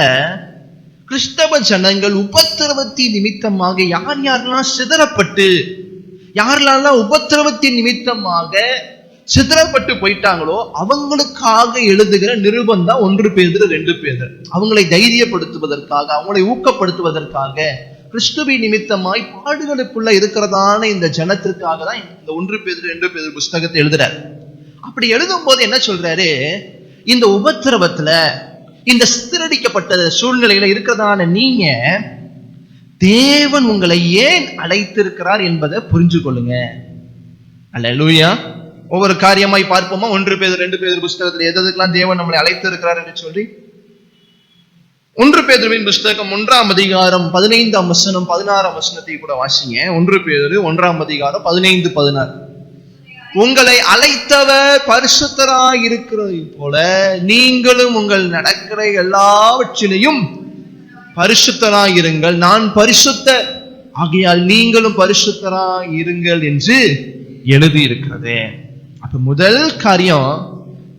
கிறிஸ்தவ ஜனங்கள் உபத்திரவத்தின் நிமித்தமாக யார் யாரெல்லாம் சிதறப்பட்டு, யாரெல்லாம் உபத்திரவத்தின் நிமித்தமாக சிதறப்பட்டு போயிட்டாங்களோ அவங்களுக்காக எழுதுகிற நிருபம் தான் 1 பேதுரு 2 பேதுரு. அவங்களை தைரியப்படுத்துவதற்காக, அவங்களை ஊக்கப்படுத்துவதற்காக, கிறிஸ்துவின் நிமித்தமாய் பாடுகளுக்குள்ள இருக்கிறதான இந்த ஜனத்திற்காக தான் இந்த 1 பேதுரு 2 பேதுரு புஸ்தகத்தை எழுதுறார். அப்படி எழுதும் போது என்ன சொல்றாரு, இந்த உபத்திரவத்துல, இந்த சிதறடிக்கப்பட்ட சூழ்நிலையில இருக்கிறதான நீங்க தேவன் உங்களை ஏன் அழைத்திருக்கிறார் என்பதை புரிஞ்சு கொள்ளுங்க. அல்லேலூயா. ஒவ்வொரு காரியமாய் பார்ப்போமா? 1 பேதுரு 2 பேதுரு புஸ்தகத்தில் எதற்கெல்லாம் தேவன் நம்மளை அழைத்திருக்கிறார் என்று சொல்லி 1 பேதுருவின் புஸ்தகம் 1ஆம் அதிகாரம் 15ஆம் வசனம் 16ஆம் வசனத்தை கூட வாசிங்க. 1 பேதுரு 1ஆம் அதிகாரம் 15, 16. உங்களை அழைத்தவர் பரிசுத்தராய் இருக்கிறதை போல நீங்களும் உங்கள் நடக்கிற எல்லாவற்றிலையும் பரிசுத்தராய் இருங்கள். நான் பரிசுத்தர், ஆகையால் நீங்களும் பரிசுத்தராய் இருங்கள் என்று எழுதி இருக்கிறது. அப்ப முதல் காரியம்,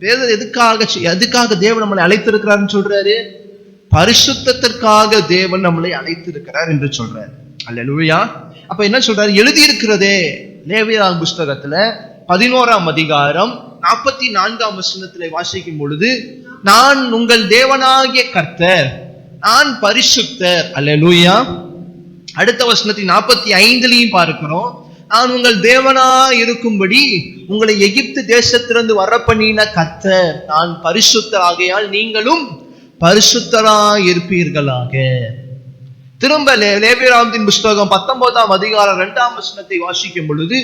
பேதுரு எதுக்காக தேவன் நம்மளை அழைத்திருக்கிறார்னு சொல்றாரு? பரிசுத்தத்திற்காக தேவன் நம்மளை அழைத்திருக்கிறார் என்று சொல்றாரு. அல்லேலூயா. அப்ப என்ன சொல்றாரு? எழுதி இருக்கிறதே. லேவியராகம புஸ்தகத்துல 11ஆம் அதிகாரம் 44ஆம் வசனத்திலே வாசிக்கும் பொழுது, நான் உங்கள் தேவனாகிய கர்த்தர், நான் பரிசுத்தர். அல்லேலூயா. அடுத்த வசனத்தின் 45லயும் பார்க்கிறோம், நான் உங்கள் தேவனாய் இருக்கும்படி உங்களை எகிப்து தேசத்திலிருந்து வர பண்ணின கர்த்தர், நான் பரிசுத்தர், ஆகையால் நீங்களும் பரிசுத்தராய் இருப்பீர்களாக. திரும்ப லேவியராகமத்தின் புஸ்தகம் 19ஆம் அதிகாரம் 2ஆம் வசனத்தை வாசிக்கும் பொழுது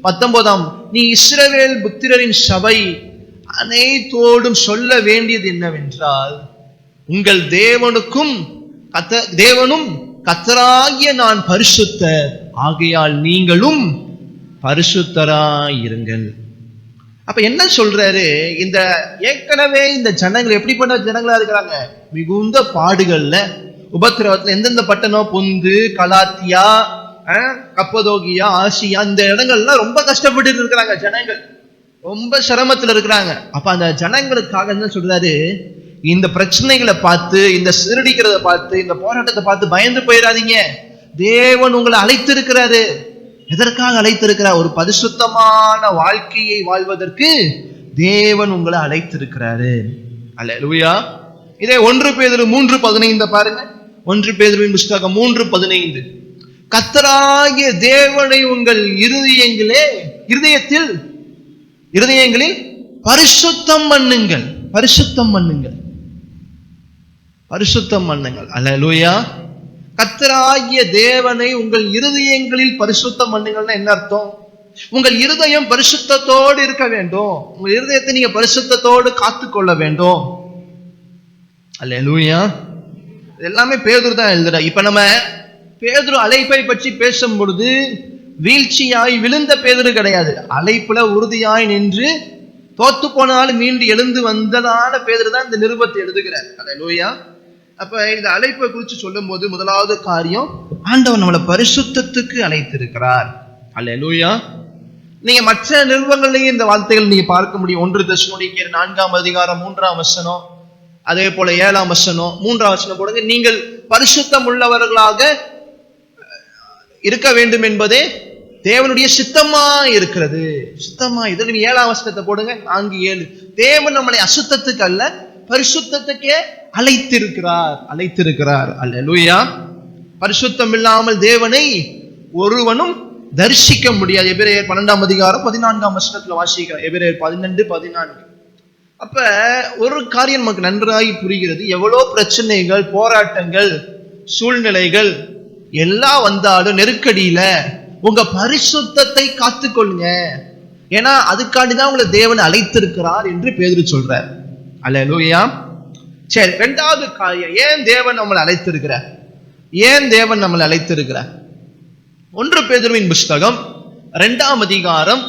19ஆம், நீ இஸ்ரவேல் புத்திரரின் சபை அனைத்தோடும் சொல்ல வேண்டியது என்னவென்றால், உங்கள் தேவனும் கர்த்தராகிய நான் பரிசுத்தர், ஆகையால் நீங்களும் பரிசுத்தராயிருங்கள். அப்ப என்ன சொல்றாரு? இந்த ஏற்கனவே இந்த ஜனங்கள் எப்படிப்பட்ட ஜனங்களா இருக்கிறாங்க? மிகுந்த பாடுகள்ல, உபத்திரவத்துல, எந்தெந்த பட்டணம், பொந்து, கலாத்தியா, கப்பதோகியா, ஆசியா, இந்த இடங்கள்லாம் ரொம்ப கஷ்டப்பட்டு இருக்கிறாங்க. ஜனங்கள் ரொம்ப சிரமத்துல இருக்கிறாங்க. அப்ப அந்த ஜனங்களுக்காக என்ன சொல்றாரு? இந்த பிரச்சனைகளை பார்த்து, இந்த சிறுடிக்கிறத பார்த்து, இந்த போராட்டத்தை பார்த்து பயந்து போயிடாதீங்க. தேவன் உங்களை அழைத்திருக்கிறாரு. எதற்காக அழைத்திருக்கிறார்? ஒரு பரிசுத்தமான வாழ்க்கையை வாழ்வதற்கு தேவன் உங்களை அழைத்திருக்கிறாரு. அல்லேலூயா. இதே 1 பேதுரு 3:15 பாருங்க. 1 பேதுருவின் புஸ்தகம் 3:15, கர்த்தராகிய தேவனை உங்கள் இருதயங்களில் பரிசுத்தம் பண்ணுங்கள். பரிசுத்தம் பண்ணுங்கள். பரிசுத்தம் பண்ணுங்கள். அல்லேலூயா. கர்த்தராகிய தேவனை உங்கள் இருதயங்களில் பரிசுத்தம் பண்ணுங்கள்னா என்ன அர்த்தம்? உங்கள் இருதயம் பரிசுத்தத்தோடு இருக்க வேண்டும். உங்கள் இருதயத்தை நீங்க பரிசுத்தத்தோடு காத்துக்கொள்ள வேண்டும். அல்லேலூயா. எல்லாமே பேதுரு தான் எழுதுற. இப்ப நம்ம பேதுரு அழைப்பை பற்றி பேசும் பொழுது வீழ்ச்சியாய் விழுந்த பேதுரு கிடையாது. அழைப்புல உறுதியாய் நின்று தோத்து போனாலும் மீண்டு எழுந்து வந்ததான பேதுரு தான் இந்த நிருபத்தை எழுதுகிறார். அல்லேலூயா. அப்ப இந்த அழைப்பை குறித்து சொல்லும் போது முதலாவது காரியம், ஆண்டவர் நம்மளை பரிசுத்தத்துக்கு அழைத்திருக்கிறார். அல்லேலூயா. நீங்க மற்ற நிருபங்களையும் இந்த வார்த்தைகள் நீங்க பார்க்க முடியும். 1 தெசலோனிக்கேயர் 4ஆம் அதிகாரம் 3ஆம் வசனம், அதே போல 7ஆம் வசனம், 3ஆம் வசனம் போடுங்க. நீங்கள் பரிசுத்தம் உள்ளவர்களாக இருக்க வேண்டும் என்பதே தேவனுடைய சித்தமா இருக்கிறது. சித்தமா. இதில் 7ஆம் வசனத்தை போடுங்க. 4:7. தேவன் நம்மளை அசுத்தத்துக்கு அல்ல பரிசுத்தத்துக்கே அழைத்திருக்கிறார். அல்லேலூயா. பரிசுத்தம் இல்லாமல் தேவனை ஒருவனும் தரிசிக்க முடியாது. எபிரேயர் 12ஆம் அதிகாரம் 14ஆம் வசனத்துல வாசிக்கிறோம். எபிரேயர் 12:14. அப்ப ஒரு காரியம் நமக்கு நன்றாய் புரிகிறது. எவ்வளவு பிரச்சனைகள், போராட்டங்கள், சூழ்நிலைகள் எல்லாம் வந்தாலும் நெருக்கடியில உங்க பரிசுத்தத்தை காத்துக்கொள்ளுங்க. ஏன்னா அதுக்காண்டிதான் உங்களை தேவன் அழைத்திருக்கிறார் என்று பேதுரு சொல்றார். அல்லேலூயா. சரி, 2வது காரியம், ஏன் தேவன் நம்மளை அழைத்திருக்கிறார்? 1 பேதுருவின் புஸ்தகம் 2ஆம் அதிகாரம்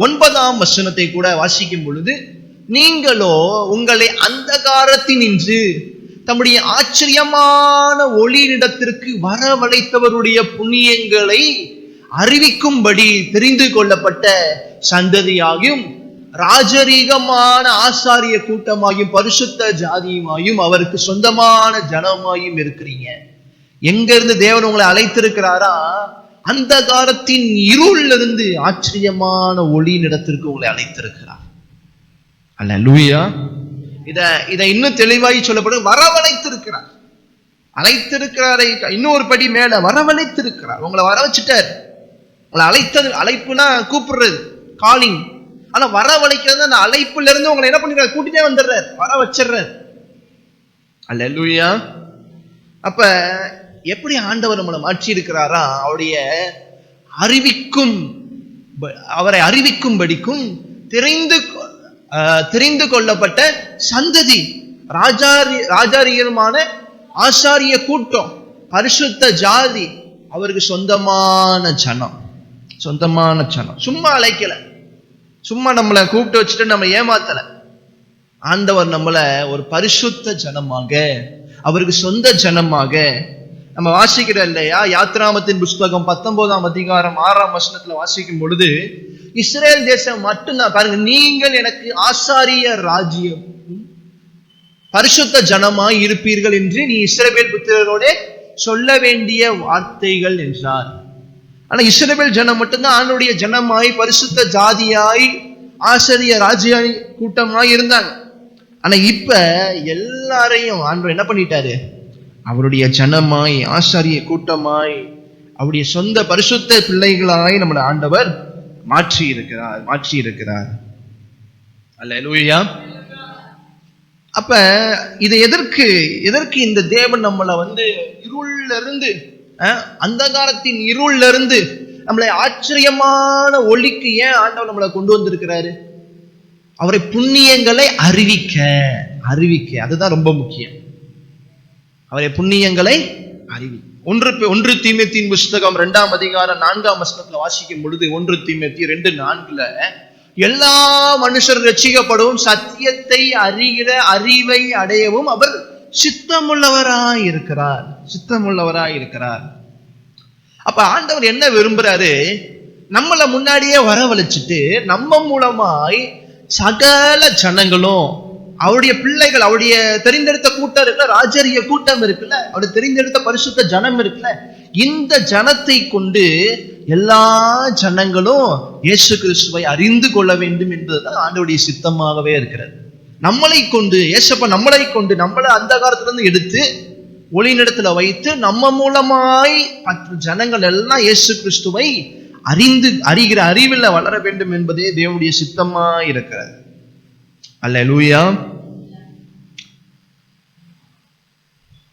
9ஆம் வசனத்தை கூட வாசிக்கும் பொழுது, நீங்களோ உங்களை அந்தகாரத்தினின்று தம்முடைய ஆச்சரியமான ஒளியிடத்திற்கு வரவழைத்தவருடைய புண்ணியங்களை அறிவிக்கும்படி தெரிந்து கொள்ளப்பட்ட சந்ததியாகியும் ராஜரீகமான ஆசாரிய கூட்டமாயும் பரிசுத்த ஜாதியுமாயும் அவருக்கு சொந்தமான ஜனமாயும் இருக்கிறீங்க. எங்க இருந்து தேவன் உங்களை அழைத்திருக்கிறாரா? அந்தகாரத்தின் இருளிலிருந்து ஆச்சரியமான ஒளியின் இடத்திற்கு உங்களை அழைத்திருக்கிறார். அல்லேலூயா. இதை இன்னும் தெளிவாய் சொல்லப்படும், வரவழைத்திருக்கிறார். அழைத்திருக்கிறாரை இன்னொரு படி மேல வரவழைத்திருக்கிறார். உங்களை வர வச்சுட்டார். உங்களை அழைத்தது, அழைப்புனா கூப்பிடுறது, காலிங். ஆனா வரவழைக்கிறது அந்த அழைப்புல இருந்து உங்களை என்ன பண்ணிருக்காரு? கூட்டிட்டே வந்துடுறார், வர வச்சிடுறார். அல்லேலூயா. அப்ப எப்படி ஆண்டவர் நம்மளை மாற்றி இருக்கிறாரா? அவரை அறிவிக்கும்படிக்கும் தெரிந்து கொள்ளப்பட்ட சந்ததி, ராஜாரியமான ஆசாரிய கூட்டம், பரிசுத்த ஜாதி, அவருக்கு சொந்தமான ஜனம். சும்மா அழைக்கல, சும்மா நம்மளை கூப்பிட்டு வச்சுட்டு நம்ம ஏமாத்தல. ஆண்டவர் நம்மளை ஒரு பரிசுத்த ஜனமாக, அவருக்கு சொந்த ஜனமாக நம்ம வாசிக்கிறோம் இல்லையா? யாத்ராமத்தின் புஸ்தகம் 19ஆம் அதிகாரம் 6ஆம் வசனத்துல வாசிக்கும் பொழுது, இஸ்ரேல் தேசம் மட்டும்தான் பாருங்க, நீங்கள் எனக்கு ஆசாரிய ராஜ்யம் பரிசுத்த ஜனமாய் இருப்பீர்கள் என்று நீ இஸ்ரவேல் புத்திரரோட சொல்ல வேண்டிய வார்த்தைகள் என்றார். ஆனா இஸ்ரவேல் ஜனம் மட்டும்தான் ஆண்டவருடைய ஜனமாய், பரிசுத்த ஜாதியாய், ஆசாரிய ராஜ்யாய் கூட்டமாய் இருந்தாங்க. ஆனா இப்ப எல்லாரையும் ஆண்டவர் என்ன பண்ணிட்டாரு? அவருடைய ஜனமாய், ஆசாரிய கூட்டமாய், அவருடைய சொந்த பரிசுத்த பிள்ளைகளாய் நம்மளை ஆண்டவர் மாற்றி இருக்கிறார். அல்லேலூயா. அப்ப இது எதற்கு இந்த தேவன் நம்மளை இருள்ல இருந்து, அந்தகாரத்தின் இருள்ல இருந்து நம்மளை ஆச்சரியமான ஒளிக்கு ஏன் ஆண்டவர் நம்மளை கொண்டு வந்திருக்கிறாரு? அவரை புண்ணியங்களை அறிவிக்க அதுதான் ரொம்ப முக்கியம். அவரை புண்ணியங்களை அறிவிக்க. 1 தீமோத்தேயின் புஸ்தகம் 2ஆம் அதிகாரம் 4ஆம் வசனத்துல வாசிக்கும் பொழுது, 1 தீமோத்தேயு 2:4 எல்லா மனுஷர் ரட்சிக்கப்படவும் சத்தியத்தை அறிகிற அறிவை அடையவும் அவர் சித்தமுள்ளவராய் இருக்கிறார். அப்ப ஆண்டவர் என்ன விரும்புறாரு? நம்மளை முன்னாடியே வரவழைச்சிட்டு நம்ம மூலமாய் சகல ஜனங்களும், அவருடைய பிள்ளைகள், அவருடைய தெரிந்தெடுத்த கூட்டம் இருக்குல்ல, ராஜரிய கூட்டம் இருக்குல்ல, அவருடைய தெரிந்தெடுத்த பரிசுத்த ஜனம் இருக்குல்ல, இந்த ஜனத்தை கொண்டு எல்லா ஜனங்களும் இயேசு கிறிஸ்துவை அறிந்து கொள்ள வேண்டும் என்பதுதான் ஆண்டவருடைய சித்தமாகவே இருக்கிறது. நம்மளை கொண்டு நம்மளை அந்த காலத்திலிருந்து எடுத்து ஒளியினிடத்துல வைத்து நம்ம மூலமாய் மற்ற ஜனங்கள் எல்லாம் இயேசு கிறிஸ்துவை அறிகிற அறிவில் வளர வேண்டும் என்பதே தேவனுடைய சித்தமாய் இருக்கிறது. அல்லேலூயா.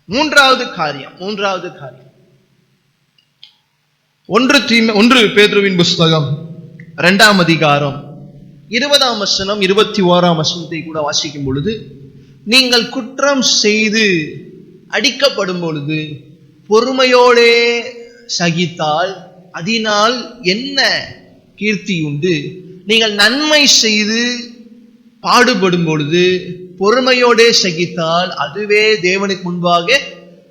மூன்றாவது காரியம் 1 பேதுருவின் புஸ்தகம் 2ஆம் அதிகாரம் 20ஆம் வசனம் 21ஆம் வசனத்தை கூட வாசிக்கும் பொழுது, நீங்கள் குற்றம் செய்து அடிக்கப்படும் பொழுது பொறுமையோடே சகித்தால் அதனால் என்ன கீர்த்தி உண்டு? நீங்கள் நன்மை செய்து பாடுபடும் பொழுது பொறுமையோடே சகித்தால் அதுவே தேவனுக்கு முன்பாக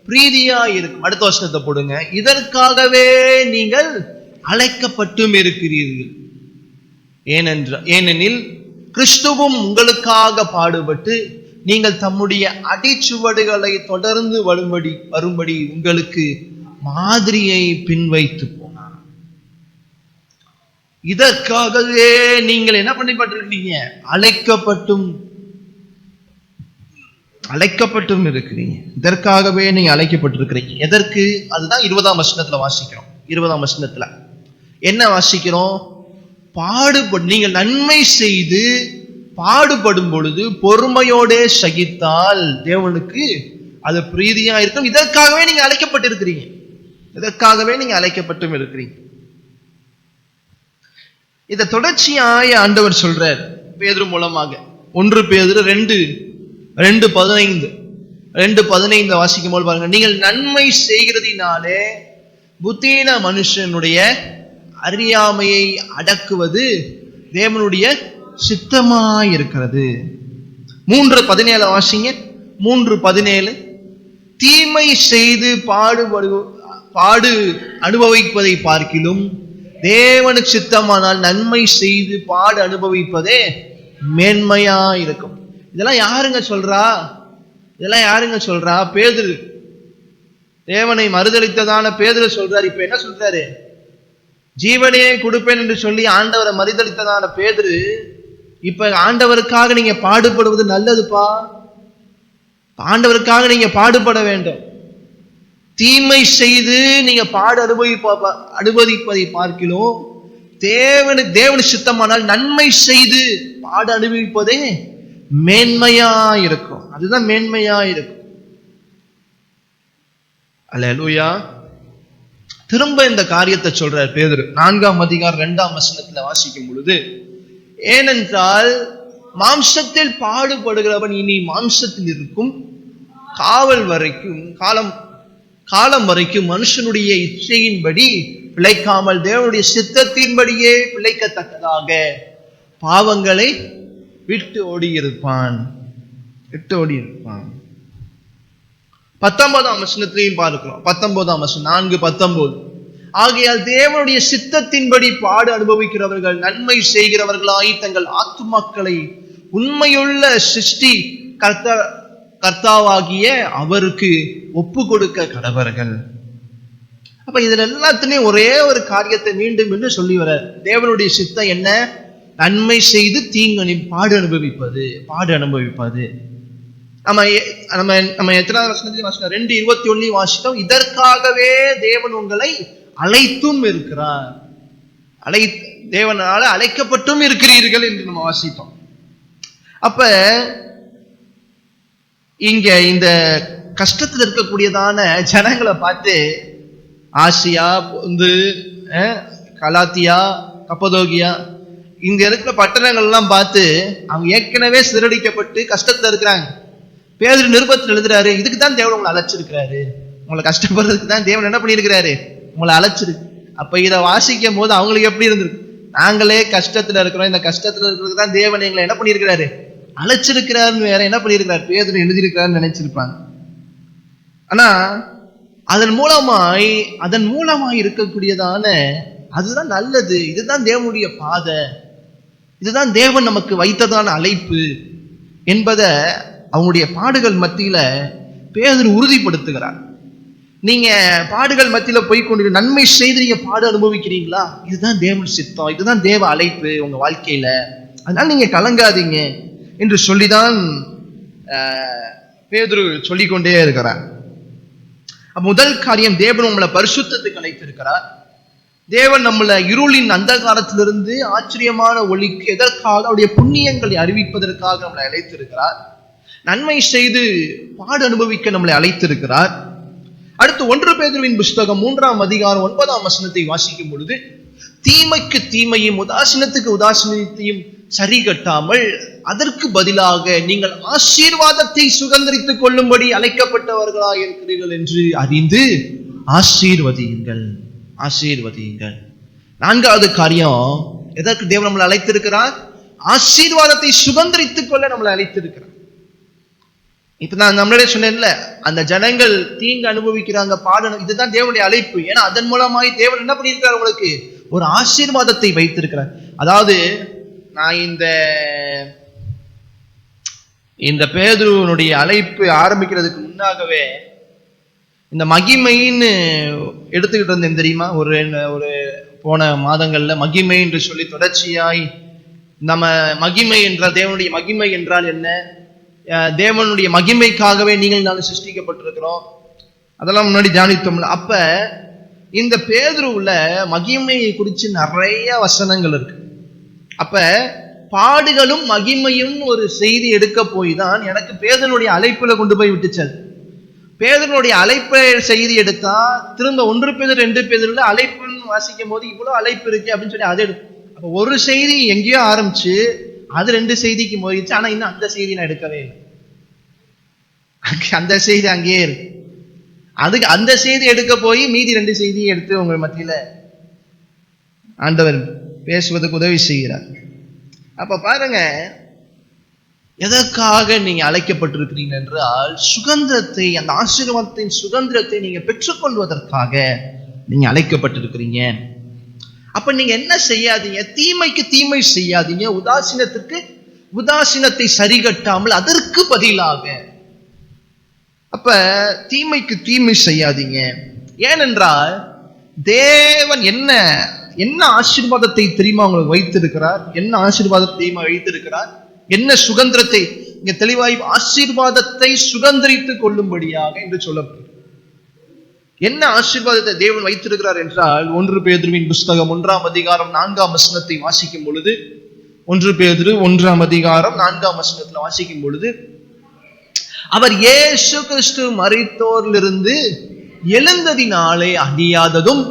பிரீதியா இருக்கும். அடுத்த வசனத்தை போடுங்க. இதற்காகவே நீங்கள் அழைக்கப்பட்டும் இருக்கிறீர்கள். ஏனெனில் கிறிஸ்துவும் உங்களுக்காக பாடுபட்டு நீங்கள் தம்முடைய அடிச்சுவடுகளை தொடர்ந்து வரும்படி உங்களுக்கு மாதிரியை பின்வைத்து போனார். இதற்காகவே நீங்கள் என்ன பண்ணப்பட்டிருக்கீங்க? அழைக்கப்பட்டும் இருக்கிறீங்க. இதற்காகவே நீங்க அழைக்கப்பட்டிருக்கிறீங்க. எதற்கு? அதுதான் 20ஆம் வசனத்துல வாசிக்கிறோம். 20ஆம் வசனத்துல என்ன வாசிக்கிறோம்? நீங்கள் நன்மை செய்து பாடுபடும் பொழுது பொறுமையோடே சகித்தால் தேவனுக்கு அது பிரீதியா இருக்கும். இதற்காகவே நீங்க அழைக்கப்பட்டும் இருக்கிறீங்க. இதை தொடர்ச்சியாய ஆண்டவர் சொல்றார் பேதுரு மூலமாக. 1 பேதுரு 2:15 வாசிக்கும் போது பாருங்க, நீங்கள் நன்மை செய்கிறதினாலே புத்தீன மனுஷனுடைய அறியாமையை அடக்குவது தேவனுடைய சித்தமாயிருக்கிறது. 3:17 வாசிங்க. 3:17 தீமை செய்து பாடு அனுபவிப்பதை பார்க்கிலும் தேவனுக்கு சித்தமானால் நன்மை செய்து பாடு அனுபவிப்பதே மேன்மையா இருக்கும். இதெல்லாம் யாருங்க சொல்றா? இதெல்லாம் யாருங்க சொல்றா? பேதுரு, தேவனை மறுதலித்ததான பேதுரு சொல்றாரு. இப்ப என்ன சொல்றாரு? ஜீவனையே கொடுப்பேன் என்று சொல்லி ஆண்டவரை மறுதலித்ததான பேதுரு இப்ப ஆண்டவருக்காக நீங்க பாடுபடுவது நல்லதுப்பா, ஆண்டவருக்காக நீங்க பாடுபட வேண்டும். தீமை செய்து நீங்க பாடு அனுபவிப்பதை பார்க்கிலும் தேவனு சித்தமானால் நன்மை செய்து பாடு அனுபவிப்பதே மேன்மையா இருக்கும். அதுதான் மேன்மையா இருக்கும். அல்லேலூயா. திரும்ப இந்த காரியத்தை சொல்றார் பேதுரு 4ஆம் அதிகாரம் 2ஆம் வசனத்துல வாசிக்கும் பொழுது, ஏனென்றால் மாம்சத்தில் பாடுபடுகிறவன் இனி மாம்சத்தில் இருக்கும் காலம் வரைக்கும் மனுஷனுடைய இச்சையின்படி பிழைக்காமல் தேவனுடைய சித்தத்தின்படியே பிழைக்கத்தக்கதாக பாவங்களை விட்டு ஓடியிருப்பான். 19ஆம் வசனத்திலையும் பார்க்கிறோம். 19ஆம் வசனம் 4:19 ஆகையால் தேவனுடைய சித்தத்தின்படி பாடு அனுபவிக்கிறவர்கள் நன்மை செய்கிறவர்களாய் தங்கள் ஆத்துமாக்களை உண்மையுள்ள சிருஷ்டி கர்த்தாவாகிய அவருக்கு ஒப்பு கொடுக்க கடவர்கள். அப்ப இதுல எல்லாத்துலயும் ஒரே ஒரு காரியத்தை மீண்டும் என்று சொல்லி வர, தேவனுடைய சித்தம் என்ன? நன்மை செய்து பாடு அனுபவிப்பது. நம்ம எத்தனாவது வசனத்துல 2:21 வாசித்தோம். இதற்காகவே தேவன் உங்களை அழைத்தும் இருக்கிறார், தேவனால அழைக்கப்பட்டும் இருக்கிறீர்கள் என்று நம்ம வாசித்தோம். அப்ப இங்க இந்த கஷ்டத்தில் இருக்கக்கூடியதான ஜனங்களை பார்த்து ஆசியா, கலாத்தியா, கப்பதோகியா இங்க இருக்கிற பட்டணங்கள் எல்லாம் பார்த்து அவங்க ஏற்கனவே சிதறடிக்கப்பட்டு கஷ்டத்துல இருக்கிறாங்க. பேதுரு நிருபத்தில் எழுதுறாரு, இதுக்கு தான் தேவன் உங்களை அழைச்சிருக்கிறாரு, உங்களை கஷ்டப்படுறதுக்கு தான் தேவன் என்ன பண்ணியிருக்கிறாரு, உங்களை அழைச்சிருக்கு. அப்ப இதை வாசிக்கும் போது அவங்களுக்கு எப்படி இருந்திருக்கு? நாங்களே கஷ்டத்துல இருக்கிறோம், இந்த கஷ்டத்துல இருக்கிறதுக்கு தான் தேவன் எங்களை என்ன பண்ணியிருக்கிறாரு, அழைச்சிருக்கிறாருன்னு வேற என்ன பண்ணியிருக்கிறார் பேதுரு எழுதியிருக்கிறாருன்னு நினைச்சிருப்பாங்க. ஆனா அதன் மூலமாய் இருக்கக்கூடியதான அதுதான் நல்லது, இதுதான் தேவனுடைய பாதை, இதுதான் தேவன் நமக்கு வைத்ததான அழைப்பு என்பதை அவங்களுடைய பாடுகள் மத்தியில பேதுரு உறுதிப்படுத்துகிறார். நீங்க பாடுகள் மத்தியில போய்கொண்டு நன்மை செய்து நீங்க பாடு அனுபவிக்கிறீங்களா? இதுதான் தேவன் சித்தம், இதுதான் தேவ அழைப்பு உங்க வாழ்க்கையில, அதனால நீங்க கலங்காதீங்க என்று சொல்லிதான் பேதுரு சொல்லிக்கொண்டே இருக்கிறார். முதல் காரியம், தேவன் நம்மளை பரிசுத்தத்துக்கு அழைத்திருக்கிறார். தேவன் நம்மளை இருளின் அந்தகாரத்திலிருந்து ஆச்சரியமான ஒளிக்கு எதற்காக? அவருடைய புண்ணியங்களை அறிவிப்பதற்காக நம்மளை அழைத்திருக்கிறார். நன்மை செய்து பாடு அனுபவிக்க நம்மளை அழைத்திருக்கிறார். அடுத்து 1 பேதுருவின் புஸ்தகம் 3ஆம் அதிகாரம் 9ஆம் வசனத்தை வாசிக்கும் பொழுது, தீமைக்கு தீமையும் உதாசீனத்துக்கு உதாசீனத்தையும் சரி கட்டாமல் அதற்கு பதிலாக நீங்கள் ஆசீர்வாதத்தை சுதந்திரித்துக் கொள்ளும்படி அழைக்கப்பட்டவர்களாக இருக்கிறீர்கள் என்று அறிந்து ஆசீர்வதியுங்கள். 4வது காரியம், எதற்கு தேவன் நம்மளை அழைத்திருக்கிறார்? ஆசீர்வாதத்தை சுதந்திரித்துக் கொள்ள நம்மளை அழைத்திருக்கிறார். இப்ப நான் நம்மளே சொன்னேன்ல, அந்த ஜனங்கள் தீங்கு அனுபவிக்கிறாங்க, பாடணும், இதுதான் தேவனுடைய அழைப்பு. ஏன்னா அதன் மூலமாய் தேவன் என்ன பண்ணியிருக்கிறார், உங்களுக்கு ஒரு ஆசீர்வாதத்தை வைத்திருக்கிறார். அதாவது நான் இந்த பேதுருவனுடைய அழைப்பு ஆரம்பிக்கிறதுக்கு முன்னாகவே இந்த மகிமைன்னு எடுத்துக்கிட்டு இருந்தேன் தெரியுமா? ஒரு போன மாதங்கள்ல மகிமை என்று சொல்லி தொடர்ச்சியாய் நம்ம மகிமை என்றால், தேவனுடைய மகிமை என்றால் என்ன, தேவனுடைய மகிமைக்காகவே நீங்கள் நானும் சிருஷ்டிக்கப்பட்டிருக்கிறோம், அதெல்லாம் முன்னாடி தியானித்தோம்ல. அப்ப இந்த பேதுருவுல மகிமையை குறித்து நிறைய வசனங்கள் இருக்கு. அப்ப பாடுகளும் மகிமையும் ஒரு செய்தி எடுக்க போய் தான் எனக்கு பேதுருவுடைய அழைப்புல கொண்டு போய் விட்டுச்சது. பேதுருவுடைய அழைப்பை செய்தி எடுத்தா திரும்ப 1 பேதுரு 2 பேதுருல அழைப்புன்னு வாசிக்கும் போது இவ்வளவு அழைப்பு இருக்கு அப்படின்னு சொல்லி அதை எடுக்கும். அப்ப ஒரு செய்தி எங்கேயோ ஆரம்பிச்சு அது 2 செய்திக்கு போயிடுச்சு. ஆனா இன்னும் அந்த செய்தி நான் எடுக்கவே இல்லை. அந்த செய்தி அங்கேயே இருக்கு. அதுக்கு அந்த செய்தி எடுக்க போய் மீதி 2 செய்தியை எடுத்து உங்க மத்தியில ஆண்டவர் பேசுவதற்கு உதவி செய்கிறார். அப்ப பாருங்க, எதற்காக நீங்க அழைக்கப்பட்டிருக்கிறீங்க என்றால் சுதந்திரத்தை, அந்த ஆசீர்வாதத்தின் சுதந்திரத்தை நீங்க பெற்றுக்கொள்வதற்காக நீங்க அழைக்கப்பட்டிருக்கிறீங்க. அப்ப நீங்க என்ன செய்யாதீங்க, தீமைக்கு தீமை செய்யாதீங்க, உதாசீனத்திற்கு உதாசீனத்தை சரிகட்டாமல் அதற்கு பதிலாக. அப்ப தீமைக்கு தீமை செய்யாதீங்க. ஏனென்றால் தேவன் என்ன என்ன ஆசீர்வாதத்தை தெரியுமா உங்களுக்கு வைத்திருக்கிறார்? என்ன ஆசீர்வாதத்தை வைத்திருக்கிறார்? என்ன சுதந்திரத்தை? இங்க தெளிவாய் ஆசீர்வாதத்தை சுதந்திரித்துக் கொள்ளும்படியாக என்று சொல்லப்படுகிறது. என்ன ஆசீர்வாதத்தை தேவன் வைத்திருக்கிறார் என்றால், 1 பேதுருவின் புஸ்தகம் 1ஆம் அதிகாரம் 4ஆம் வசனத்தை வாசிக்கும் பொழுது, 1 பேதுரு 1ஆம் அதிகாரம் 4ஆம் வசனத்தில் வாசிக்கும் பொழுது, அவர் இயேசு கிறிஸ்து மரித்தோரிலிருந்து எழுந்ததினாலே அழியாததும்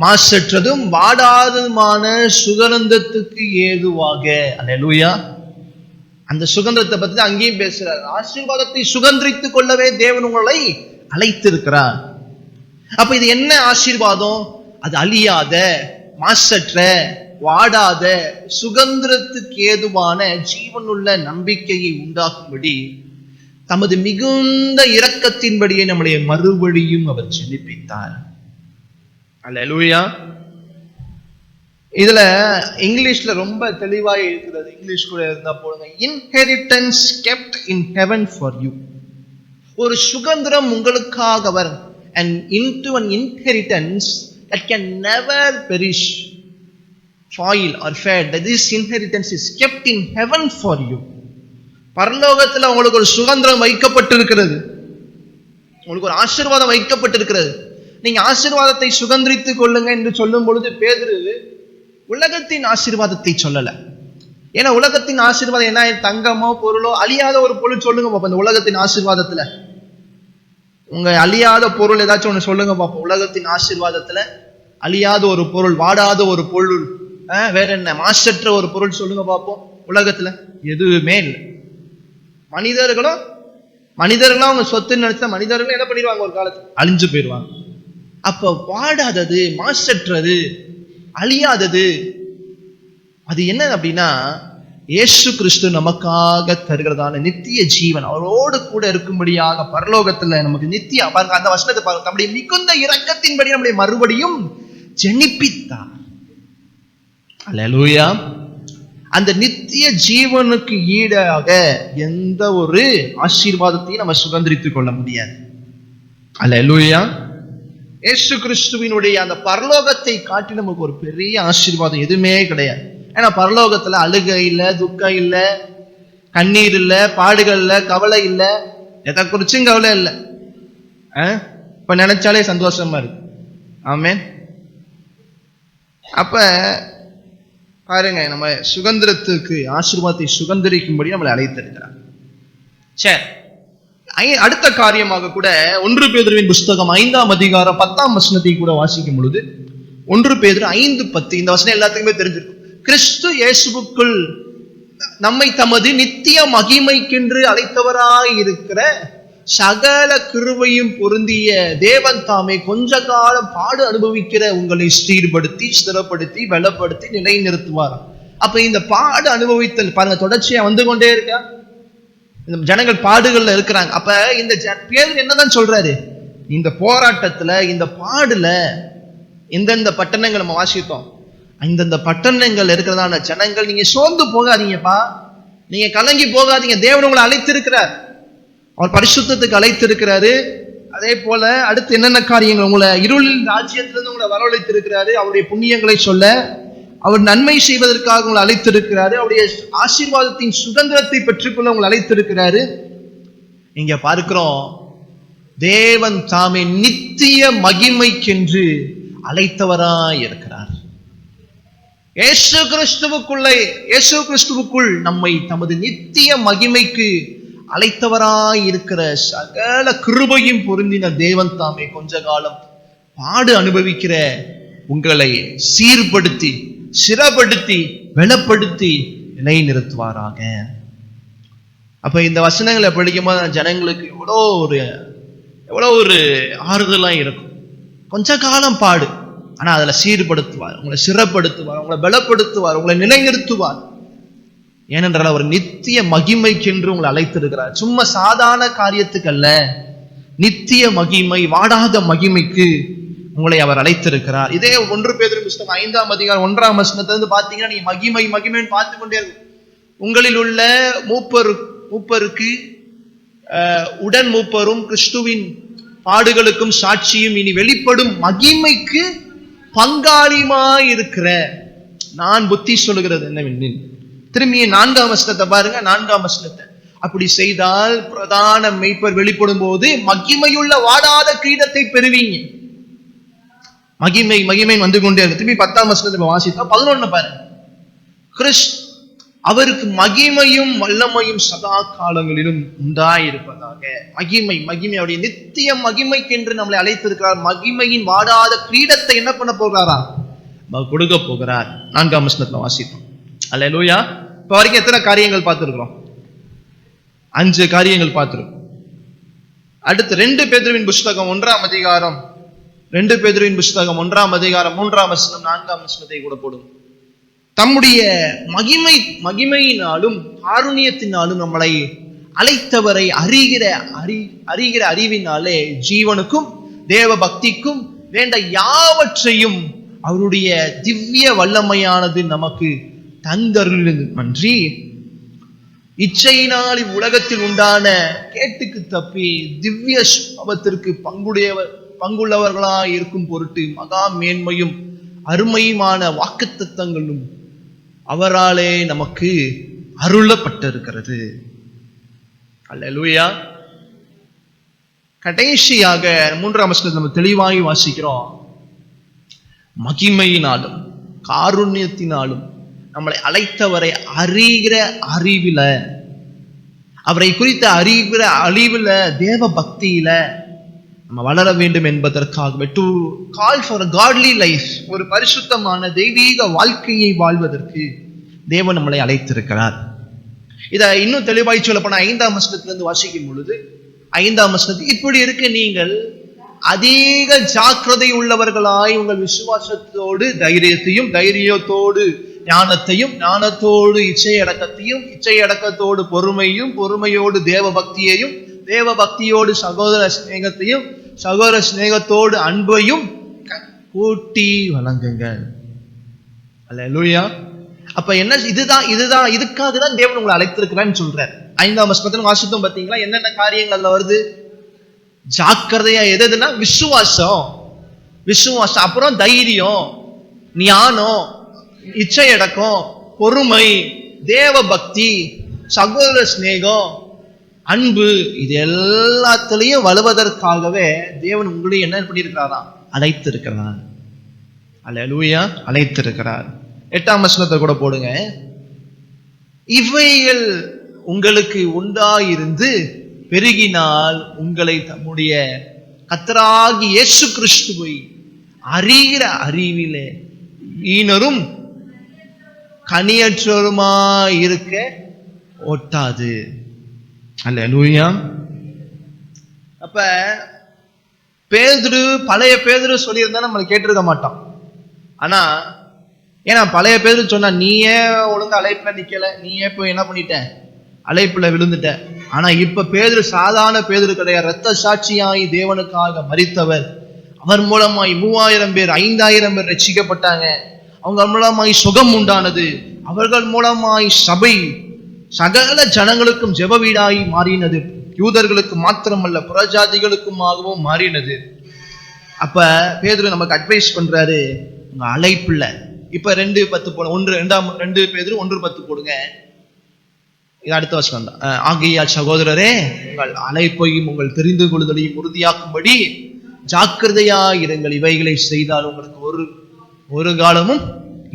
மாசற்றதும் வாடாததுமான சுகந்தத்துக்கு ஏதுவாக. அல்லேலூயா. அந்த சுதந்திரத்தை பத்தி அங்கேயும் பேசுறார். ஆசீர்வாதத்தை சுதந்திரித்துக் கொள்ளவே தேவன் உங்களை அழைத்திருக்கிறார். அப்ப இது என்ன ஆசீர்வாதம்? அது அழியாத, மாசற்ற, வாடாத, சுதந்திரத்துக்கு ஏதுவான ஜீவனுள்ள நம்பிக்கையை உண்டாக்கும்படி தமது மிகுந்த இரக்கத்தின்படியே நம்முடைய மறுபடியும் அவர் ஜெனிப்பித்தார். அல்லேலூயா. இதுல இங்கிலீஷ்ல ரொம்ப தெளிவாக இருக்கிறது. இங்கிலீஷ் கூட இருந்தா போடுங்க. Inheritance kept in heaven for you. ஒரு சுதந்திரம் உங்களுக்காக வரும். And into an inheritance that can never perish, fail or fade. That this inheritance is kept in heaven for you. பரலோகத்துல உங்களுக்கு ஒரு சுதந்திரம் வைக்கப்பட்டிருக்கிறது. உங்களுக்கு ஒரு ஆசீர்வாதம் வைக்கப்பட்டிருக்கிறது. நீங்க ஆசீர்வாதத்தை சுதந்திரித்துக் கொள்ளுங்க என்று சொல்லும் பொழுது பேதுரு உலகத்தின் ஆசீர்வாதத்தை சொல்லல. ஏன்னா உலகத்தின் ஆசீர்வாதம் என்ன? தங்கமோ பொருளோ, அழியாத ஒரு பொருள் சொல்லுங்க பாப்போம். இந்த உலகத்தின் ஆசீர்வாதத்துல உங்க அழியாத பொருள் ஏதாச்சும் ஒண்ணு சொல்லுங்க பாப்போம். உலகத்தின் ஆசீர்வாதத்துல அழியாத ஒரு பொருள், வாடாத ஒரு பொருள், வேற என்ன மாசற்ற ஒரு பொருள் சொல்லுங்க பாப்போம். உலகத்துல எதுவுமே இல்லை. மனிதர்களும் அவங்க சொத்துன்னு நினைச்சா மனிதர்களும் என்ன பண்ணிடுவாங்க? ஒரு காலத்துல அழிஞ்சு போயிடுவாங்க. அப்ப வாடாதது, மாசற்றது, அழியாதது அது என்ன அப்படின்னா இயேசு கிறிஸ்து நமக்காக தருகிறதான நித்திய ஜீவன். அவரோடு கூட இருக்கும்படியாக பரலோகத்துல நமக்கு நித்திய, பாருங்க அந்த வசனத்தை பாருங்க, நம்முடைய மிகுந்த இரக்கத்தின்படி நம்முடைய மறுபடியும் ஜெனிப்பித்தார். அல்லேலூயா. அந்த நித்திய ஜீவனுக்கு ஈடாக எந்த ஒரு ஆசீர்வாதத்தையும் நம்ம சுதந்திரித்துக் கொள்ள முடியாது. அல்லேலூயா. இயேசு கிறிஸ்துவினுடைய அந்த பரலோகத்தை காட்டி நமக்கு ஒரு பெரிய ஆசீர்வாதம் எதுவுமே கிடையாது. ஏன்னா பரலோகத்துல அழுகை இல்லை, துக்கம் இல்லை, கண்ணீர் இல்லை, பாடுகள் இல்லை, கவலை இல்லை, எதை குறிச்சும் கவலை இல்லை. இப்ப நினைச்சாலே சந்தோஷமா இருக்கு. ஆமென். அப்ப பாருங்க, நம்ம சுதந்திரத்துக்கு ஆசீர்வாதத்தை சுதந்திரிக்கும்படி நம்மளை அழைத்திருக்கிறார். சரி, அடுத்த காரியமாக கூட 1 பேதுருவின் புஸ்தகம் 5ஆம் அதிகாரம் 10ஆம் வசனத்தை கூட வாசிக்கும் பொழுது, 1 பேதுரு 5:10, இந்த வசனம் எல்லாத்துக்குமே தெரிஞ்சிருக்கும். கிறிஸ்து இயேசுவுக்குள் நம்மை தமது நித்திய மகிமைக்கென்று அழைத்தவராய் இருக்கிற சகல கிருபையும் பொருந்திய தேவன் தாமே கொஞ்ச காலம் பாடு அனுபவிக்கிற உங்களை சீர்படுத்தி, ஸ்திரப்படுத்தி, பலப்படுத்தி நிலைநிறுத்துவார். அப்ப இந்த பாடு அனுபவித்தல் பாருங்க தொடர்ச்சியா வந்து கொண்டே இருக்கா. இந்த ஜனங்கள் பாடுகள்ல இருக்கிறாங்க. அப்ப இந்த பேர் என்னதான் சொல்றாரு? இந்த போராட்டத்துல, இந்த பாடுல எந்தெந்த பட்டணங்கள் நம்ம வாசித்தோம், இந்தந்த பட்டணங்கள் இருக்கிறதான ஜனங்கள், நீங்க சோர்ந்து போகாதீங்கப்பா, நீங்க கலங்கி போகாதீங்க. தேவன் உங்களை அழைத்திருக்கிறார், அவர் பரிசுத்தத்துக்கு அழைத்திருக்கிறாரு. அதே போல அடுத்து என்னென்ன காரியங்கள், உங்களை இருளின் ராஜ்யத்திலிருந்து உங்களை வரவழைத்திருக்கிறாரு. அவருடைய புண்ணியங்களை சொல்ல, அவர் நன்மை செய்வதற்காக உங்களை அழைத்திருக்கிறாரு. அவருடைய ஆசீர்வாதத்தின் சுதந்திரத்தை பெற்றுக்கொள்ள உங்களை அழைத்திருக்கிறாரு. இங்க பார்க்கிறோம், தேவன் தாமே நித்திய மகிமைக்கென்று அழைத்தவராய் இருக்கிறார். இயேசு கிறிஸ்துவுக்குள் நம்மை தமது நித்திய மகிமைக்கு அழைத்தவராய் இருக்கிற சகல கிருபையும் பொருந்தின தேவன் தாமே கொஞ்ச காலம் பாடு அனுபவிக்கிற உங்களை சீர்படுத்தி, சிறப்படுத்தி, வெளப்படுத்தி நிலைநிறுத்துவாராக. அப்ப இந்த வசனங்களை படிக்கும் போது ஜனங்களுக்கு எவ்வளோ ஒரு ஆறுதலா இருக்கும். கொஞ்ச காலம் பாடு, ஆனா அதுல சீர்படுத்துவார், உங்களை சிறப்படுத்துவார், உங்களை பலப்படுத்துவார், உங்களை நிலைநிறுத்துவார். ஏனென்றால் அவர் நித்திய மகிமைக்கென்று உங்களை அழைத்திருக்கிறார். சும்மா சாதாரண காரியத்துக்கு அல்ல, நித்திய மகிமை, வாடாத மகிமைக்கு உங்களை அவர் அழைத்திருக்கிறார். இதே 1 பேதுரு புத்தகம் 5ஆம் அதிகாரம் 1ஆம் வசனத்திலிருந்து பார்த்தீங்கன்னா நீங்க மகிமை மகிமைன்னு பார்த்து கொண்டே இருக்கும். உங்களில் உள்ள மூப்பருக்கு உடன் மூப்பரும் கிறிஸ்துவின் பாடுகளுக்கும் சாட்சியும் இனி வெளிப்படும் மகிமைக்கு பங்காளியுமாய் இருக்கிற நான் புத்தி சொல்லுகிறது என்னவெனில், திரும்பி 4ஆம் வசனத்தை பாருங்க. 4ஆம் வசனத்தை, அப்படி செய்தால் பிரதான மெய்ப்பர் வெளிப்படும் போது மகிமையுள்ள வாடாத கிரீடத்தை பெறுவீங்க. மகிமை மகிமை வந்து கொண்டே இருக்கு. திரும்பி 10ஆம் வசனத்தை வாசித்தா 11 பாருங்க. அவருக்கு மகிமையும் வல்லமையும் சதா காலங்களிலும் உண்டாயிருப்பதாக. மகிமை மகிமை, அவருடைய நித்திய மகிமைக்கென்று நம்மளை அழைத்திருக்கிறார். மகிமையின் வாடாத கிரீடத்தை என்ன பண்ண போகிறாரா? கொடுக்க போகிறார். 4ஆம் வசனத்துல வாசித்தோம். அல்லேலூயா. இப்ப வரைக்கும் எத்தனை காரியங்கள் பார்த்திருக்கிறோம்? 5 காரியங்கள் பார்த்திருக்கோம். அடுத்து 2 பேதுருவின் புஸ்தகம் 1ஆம் அதிகாரம் 2 பேதுருவின் புஸ்தகம் 1ஆம் அதிகாரம் 3ஆம் வசனம் 4ஆம் வசனத்தை கூட போடும். தம்முடைய மகிமையினாலும் காருண்யத்தினாலும் நம்மளை அழைத்தவரை அறிகிற அறிவினாலே ஜீவனுக்கும் தேவ பக்திக்கும் வேண்ட யாவற்றையும் அவருடைய திவ்ய வல்லமையானது நமக்கு தந்தருளின்றி இச்சையினால் இவ்வுலகத்தில் உண்டான கேட்டுக்கு தப்பி திவ்ய சுபாவத்திற்கு பங்குள்ளவர்களாய் இருக்கும் பொருட்டு மகா மேன்மையும் அருமையுமான வாக்குத்தத்தங்களும் அவராலே நமக்கு அருளப்பட்டிருக்கிறது. அல்லேலூயா. கடைசியாக 3ஆம் வசனத்தை நம்ம தெளிவாய் வாசிக்கிறோம். மகிமையினாலும் காருண்யத்தினாலும் நம்மளை அழைத்தவரை அறிகிற அறிவில, அவரை குறித்த அறிவில தேவ பக்தியில நம்ம வளர வேண்டும் என்பதற்காக, டு கால் ஃபார் காட்லி லைஃப், ஒரு பரிசுத்தமான தெய்வீக வாழ்க்கையை வாழ்வதற்கு தேவன் நம்மளை அழைத்திருக்கிறார். இதை இன்னும் தெளிவாய் சொல்ல போனா 5ஆம் வசனத்திலிருந்து வாசிக்கும் பொழுது 5ஆம் வசனத்தில் இப்படி இருக்க நீங்கள் அதிக ஜாக்கிரதை உள்ளவர்களாய் உங்கள் விசுவாசத்தோடு தைரியத்தோடு ஞானத்தோடு இச்சையடக்கத்தையும் இச்சையடக்கத்தோடு பொறுமையோடு தேவ பக்தியோடு சகோதர சிநேகத்தோடு அன்பையும் கூட்டி வழங்குங்கள். அல்லேலூயா. அப்ப என்ன, இதுதான் இதுக்காக தான் தேவன் உங்களை அழைத்திருக்கிறான்னு சொல்றார். 5ஆம் வசனத்துல வாசித்தோம் பாத்தீங்களா, என்னென்ன காரியங்கள் அதுல வருது? ஜாக்கிரதையா எதுனா விசுவாசம், அப்புறம் தைரியம், ஞானம், இச்சையடக்கம், பொறுமை, தேவ பக்தி, சகோதர சிநேகம், அன்பு, இது எல்லாத்திலையும் வலுவதற்காகவே தேவன் உங்களை என்ன பண்ணியிருக்கிறாரா? அழைத்திருக்கிறார். அல்லேலூயா, அழைத்திருக்கிறார். 8ஆம் வசனத்தை கூட போடுங்க. இவைகள் உங்களுக்கு உண்டாயிருந்து பெருகினால் உங்களை தம்முடைய கர்த்தராகிய இயேசு கிறிஸ்துவை அறிகிற அறிவிலே ஈனரும் கனியற்றோருமாய் இருக்க ஒட்டாது. அல்லேலூயா. அப்ப பழைய பேதுரு சொல்லியிருந்தா நம்ம கேட்டிருக்க மாட்டோம். ஆனா ஏன்னா பழைய பேதுரு சொன்னா, நீயே ஒழுங்கா அழைப்புல நிக்கல, நீயே போய் என்ன பண்ணிட்ட, அழைப்புல விழுந்துட்ட. ஆனா இப்ப பேதுரு சாதாரண பேதுரு கிடையாது. இரத்த சாட்சியாய் தேவனுக்காக மரித்தவர். அவர் மூலமாய் 3000 பேர் 5000 பேர் ரட்சிக்கப்பட்டாங்க. அவங்க மூலமாய் சுகம் உண்டானது. அவர்கள் மூலமாய் சபை சகல ஜனங்களுக்கும் ஜெப வீடாய் மாறினது. யூதர்களுக்கு மாத்திரமல்ல புறஜாதிகளுக்குமாகவும் மாறினது. அப்ப பேதுரு நமக்கு அட்வைஸ் பண்றாரு, உங்க அழைப்புல இப்ப 2:10 போடுங்க. 2 பேதுரு 1:10 போடுங்க. இது அடுத்த வசனம் தான். ஆகையால் சகோதரரே, உங்கள் அழைப்பையும் உங்கள் தெரிந்து கொள்ளுதலையும் உறுதியாக்கும்படி ஜாக்கிரதையா இருங்கள். இவைகளை செய்தால் உங்களுக்கு ஒரு காலமும்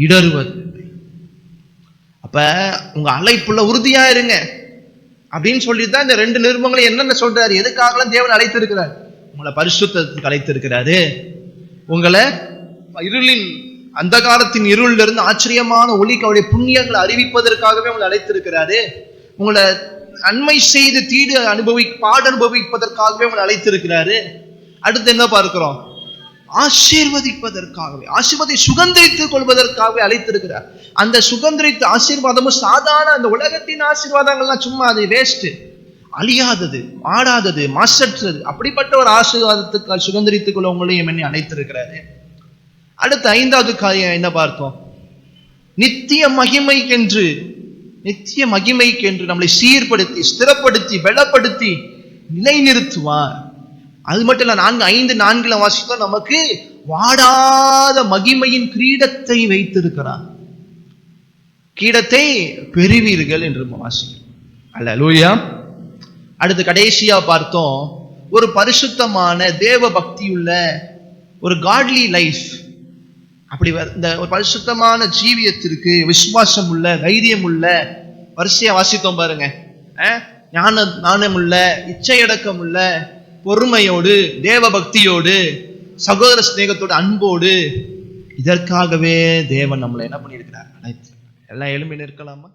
இடறுவது. அப்ப உங்க அழைப்புல உறுதியா இருங்க அப்படின்னு சொல்லிதான் இந்த 2 நிருபங்களை என்னென்ன சொல்றாரு, எதுக்காகலாம் தேவன் அழைத்திருக்கிறார்? உங்களை பரிசுத்தத்துக்கு அழைத்திருக்கிறாரு. உங்களை இருளின் அந்தகாரத்தின் இருளில் இருந்து ஆச்சரியமான ஒளிக்கு அவருடைய புண்ணியங்களை அறிவிப்பதற்காகவே உங்களை அழைத்திருக்கிறாரு. உங்களை நன்மை செய்து பாட அனுபவிப்பதற்காகவே உங்களை அழைத்திருக்கிறாரு. அடுத்து என்ன பார்க்கிறோம்? ஆசீர்வதிப்பதற்காகவே, ஆசீர்வாதத்தை சுகந்தரித்துக் கொள்வதற்காகவே அழைத்திருக்கிறார். அந்த சுகந்தரித்த ஆசீர்வாதமும் சாதாரண அந்த உலகத்தின் ஆசீர்வாதங்கள்லாம் சும்மா அது வேஸ்ட், அழியாதது, ஆடாதது, மாசற்றது. அப்படிப்பட்ட ஒரு ஆசீர்வாதத்துக்கு சுகந்தரித்துக் கொள்ள உங்களையும் என்னை அழைத்திருக்கிறாரு. அடுத்த 5வது காரியம் என்ன பார்த்தோம்? நித்திய மகிமைக்கென்று நம்மளை சீர்படுத்தி, ஸ்திரப்படுத்தி, பலப்படுத்தி நிலைநிறுத்துவார். அது மட்டும் இல்ல, 5:4 வாசித்தோம், நமக்கு வாடாத மகிமையின் கிரீடத்தை வைத்திருக்கிறார். கிரீடத்தை பெறுவீர்கள் என்று வாசிக்கிறோம். அல்லேலூயா. அடுத்து கடைசியா பார்த்தோம், ஒரு பரிசுத்தமான தேவ பக்தியுள்ள ஒரு காட்லி லைஃப். அப்படி இந்த ஒரு பரிசுத்தமான ஜீவியத்திற்கு விசுவாசம் உள்ள, தைரியம் உள்ள, வரிசையா வாசித்தோம் பாருங்க. ஞானம் உள்ள, இச்சையடக்கம் உள்ள, பொறுமையோடு, தேவ பக்தியோடு, சகோதர சிநேகத்தோடு, அன்போடு, இதற்காகவே தேவன் நம்மளை என்ன பண்ணியிருக்கிறார்? எல்லாம் எழும்பி நிற்கலாமா?